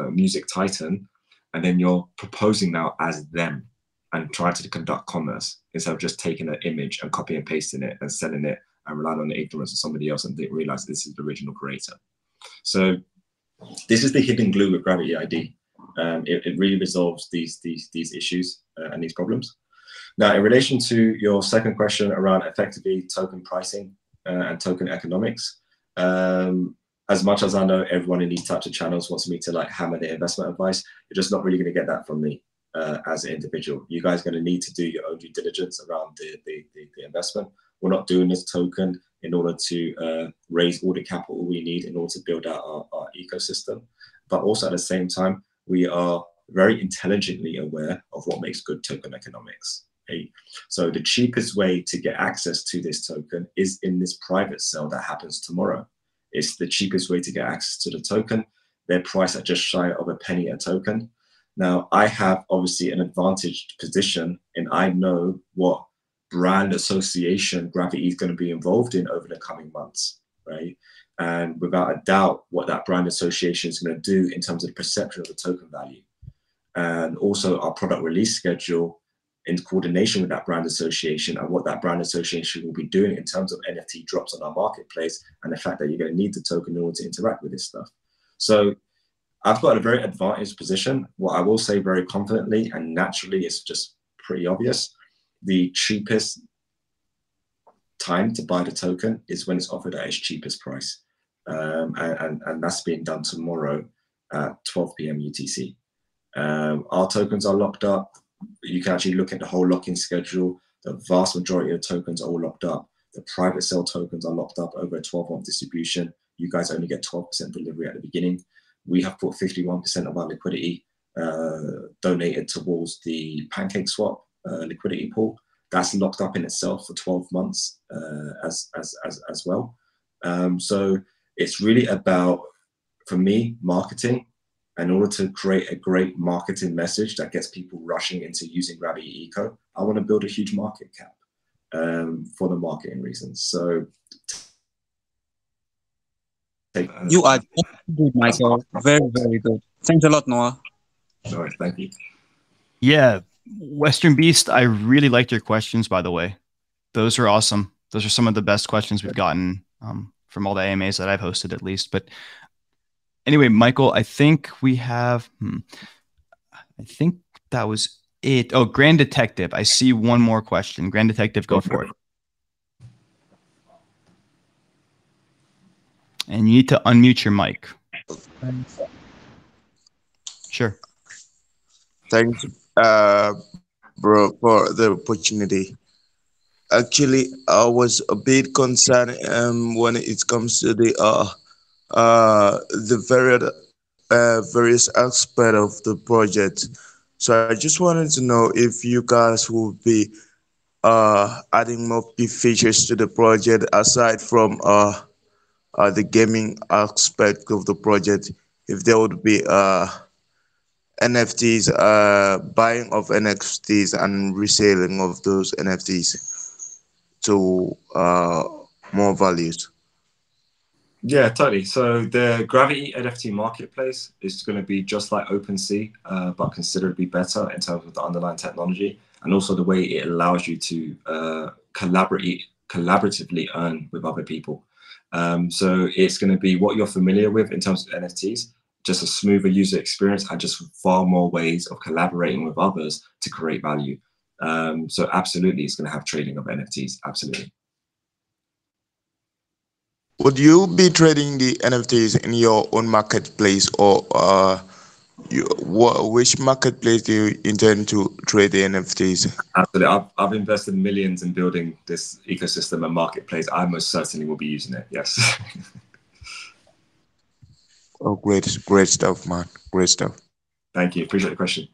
music titan, and then you're proposing now as them and trying to conduct commerce instead of just taking an image and copy and pasting it and selling it and relying on the ignorance of somebody else and didn't realize this is the original creator. So this is the hidden glue with Gravity ID. It really resolves these issues and these problems. Now, in relation to your second question around effectively token pricing and token economics, as much as I know everyone in these types of channels wants me to like hammer their investment advice, you're just not really going to get that from me as an individual. You guys are going to need to do your own due diligence around the investment. We're not doing this token in order to raise all the capital we need in order to build out our ecosystem. But also at the same time, we are very intelligently aware of what makes good token economics. Okay? So the cheapest way to get access to this token is in this private sale that happens tomorrow. It's the cheapest way to get access to the token. They're priced at just shy of a penny a token. Now, I have obviously an advantaged position, and I know what brand association Gravity is going to be involved in over the coming months, right? And without a doubt, what that brand association is going to do in terms of the perception of the token value. And also our product release schedule in coordination with that brand association and what that brand association will be doing in terms of NFT drops on our marketplace and the fact that you're going to need the token in order to interact with this stuff. So I've got a very advantaged position. What I will say very confidently and naturally is just pretty obvious. The cheapest time to buy the token is when it's offered at its cheapest price. and that's being done tomorrow at 12 p.m. UTC. Our tokens are locked up. You can actually look at the whole lock-in schedule. The vast majority of tokens are all locked up. The private sale tokens are locked up over a 12-month distribution. You guys only get 12% delivery at the beginning. We have put 51% of our liquidity donated towards the PancakeSwap liquidity pool. That's locked up in itself for 12 months as well. So it's really about, for me, marketing. In order to create a great marketing message that gets people rushing into using Gravity Eco, I want to build a huge market cap for the reasons. So you are good, Michael. Very, very good. Thanks a lot, Noah. All right, thank you. Yeah, Western Beast, I really liked your questions, by the way. Those are awesome. Those are some of the best questions we've gotten from all the AMAs that I've hosted, at least. But anyway, Michael, I think we have, I think that was it. Oh, Grand Detective. I see one more question. Grand Detective, go for it. And you need to unmute your mic. Sure. Thanks, bro, for the opportunity. Actually, I was a bit concerned when it comes to the various aspects of the project. So I just wanted to know if you guys will be adding more features to the project aside from the gaming aspect of the project. If there would be NFTs, buying of NFTs and reselling of those NFTs to more values. Yeah, totally. So the Gravity NFT marketplace is going to be just like OpenSea, but considerably better in terms of the underlying technology and also the way it allows you to collaboratively earn with other people. So it's going to be what you're familiar with in terms of NFTs, just a smoother user experience and just far more ways of collaborating with others to create value. So absolutely, it's going to have trading of NFTs. Absolutely. Would you be trading the NFTs in your own marketplace, or which marketplace do you intend to trade the NFTs? Absolutely. I've invested millions in building this ecosystem and marketplace. I most certainly will be using it. Yes. Oh, great stuff, man. Great stuff. Thank you. Appreciate the question.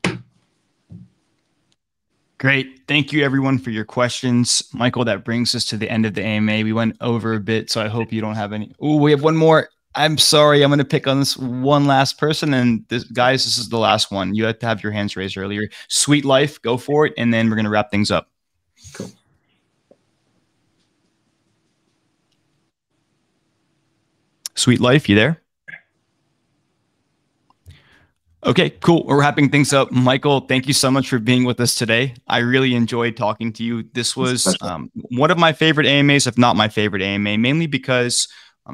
Great. Thank you, everyone, for your questions. Michael, that brings us to the end of the AMA. We went over a bit, so I hope you don't have any. Oh, we have one more. I'm sorry. I'm going to pick on this one last person. And guys, this is the last one. You had to have your hands raised earlier. Sweet Life, go for it. And then we're going to wrap things up. Cool. Sweet Life, you there? Okay, cool. We're wrapping things up. Michael, thank you so much for being with us today. I really enjoyed talking to you. This was one of my favorite AMAs, if not my favorite AMA, mainly because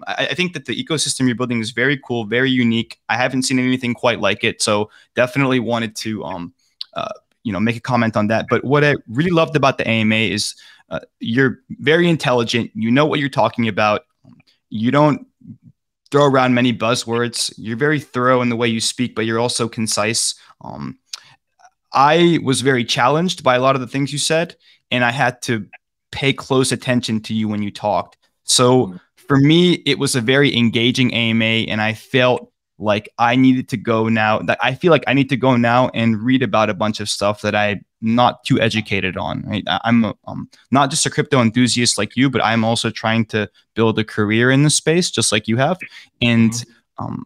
I think that the ecosystem you're building is very cool, very unique. I haven't seen anything quite like it, so definitely wanted to make a comment on that. But what I really loved about the AMA is you're very intelligent. You know what you're talking about. You don't throw around many buzzwords. You're very thorough in the way you speak, but you're also concise. I was very challenged by a lot of the things you said, and I had to pay close attention to you when you talked. So for me, it was a very engaging AMA, and I felt like I needed to go now. That I feel like I need to go now and read about a bunch of stuff that I'm not too educated on. Right? I'm not just a crypto enthusiast like you, but I'm also trying to build a career in the space, just like you have. And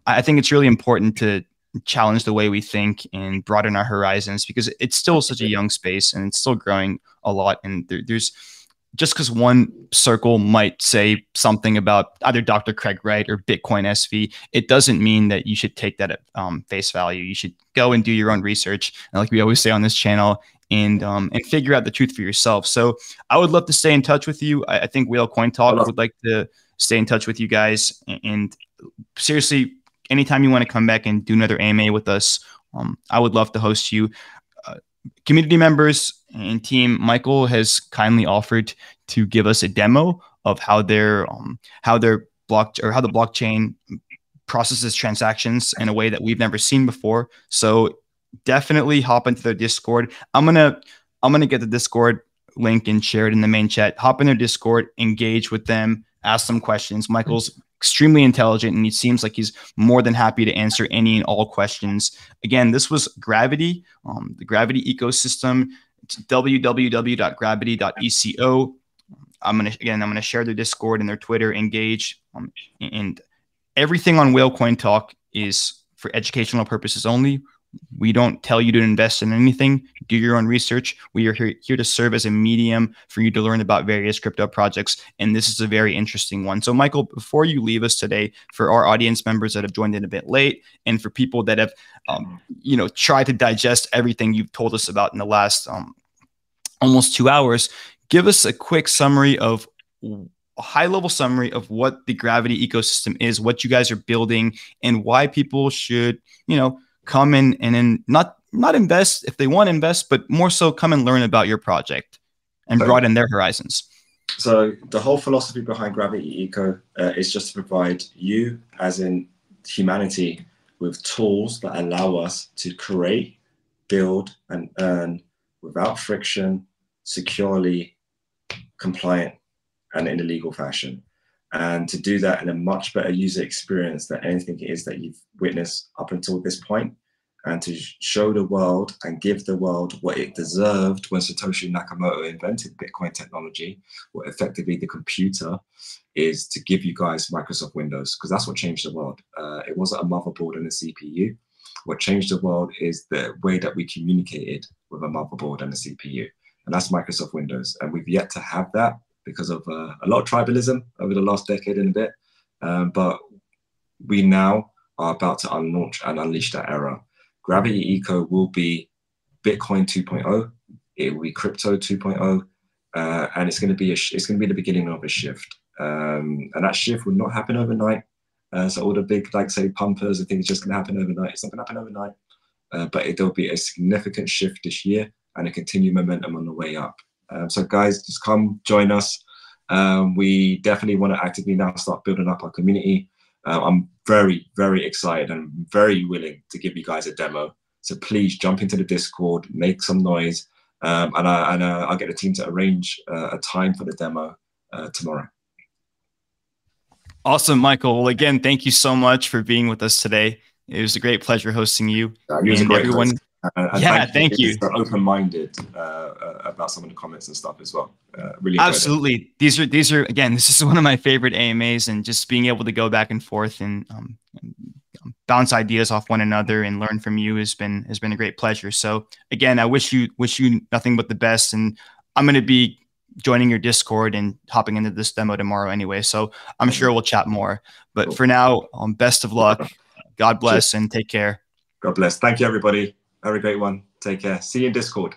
I think it's really important to challenge the way we think and broaden our horizons, because it's still such a young space and it's still growing a lot. And there's just because one circle might say something about either Dr. Craig Wright or Bitcoin SV, it doesn't mean that you should take that at face value. You should go and do your own research, and like we always say on this channel, and figure out the truth for yourself. So I would love to stay in touch with you. I think Whale Coin Talk would like to stay in touch with you guys. And seriously, anytime you want to come back and do another AMA with us, I would love to host you. Community members and team, Michael has kindly offered to give us a demo of how they're blockchain processes transactions in a way that we've never seen before. So definitely hop into their Discord. I'm gonna get the Discord link and share it in the main chat. Hop in their Discord, engage with them, ask them questions. Michael's extremely intelligent, and he seems like he's more than happy to answer any and all questions. Again, this was Gravity, the Gravity ecosystem. It's www.gravity.eco. I'm gonna share their Discord and their Twitter. Engage, and everything on Whale Coin Talk is for educational purposes only. We don't tell you to invest in anything. Do your own research. We are here to serve as a medium for you to learn about various crypto projects. And this is a very interesting one. So, Michael, before you leave us today, for our audience members that have joined in a bit late, and for people that have, tried to digest everything you've told us about in the last almost 2 hours, give us a quick summary of a high-level summary of what the Gravity ecosystem is, what you guys are building, and why people should, come in and not invest if they want to invest, but more so come and learn about your project and broaden their horizons. So the whole philosophy behind Gravity Eco is just to provide you, as in humanity, with tools that allow us to create, build, and earn without friction, securely, compliant, and in a legal fashion. And to do that in a much better user experience than anything it is that you've witnessed up until this point, and to show the world and give the world what it deserved when Satoshi Nakamoto invented Bitcoin technology, or effectively the computer, is to give you guys Microsoft Windows, because that's what changed the world. It wasn't a motherboard and a CPU. What changed the world is the way that we communicated with a motherboard and a CPU, and that's Microsoft Windows. And we've yet to have that because of a lot of tribalism over the last decade and a bit. But we now are about to unlaunch and unleash that era. Gravity Eco will be Bitcoin 2.0. It will be crypto 2.0, and it's going to be the beginning of a shift. And that shift will not happen overnight. So all the big, say, pumpers and things just going to happen overnight. It's not going to happen overnight, but there'll be a significant shift this year and a continued momentum on the way up. So guys, just come join us. We definitely want to actively now start building up our community. I'm very, very excited and very willing to give you guys a demo. So please jump into the Discord, make some noise, and I'll get the team to arrange a time for the demo tomorrow. Awesome, Michael. Well, again, thank you so much for being with us today. It was a great pleasure hosting you. And everyone. Thank you. So open-minded about some of the comments and stuff as well. Really absolutely. These are again. This is one of my favorite AMAs, and just being able to go back and forth and bounce ideas off one another and learn from you has been a great pleasure. So again, I wish you nothing but the best, and I'm going to be joining your Discord and hopping into this demo tomorrow anyway. So I'm sure we'll chat more. But for now, best of luck. God bless and take care. God bless. Thank you, everybody. Have a great one. Take care. See you in Discord.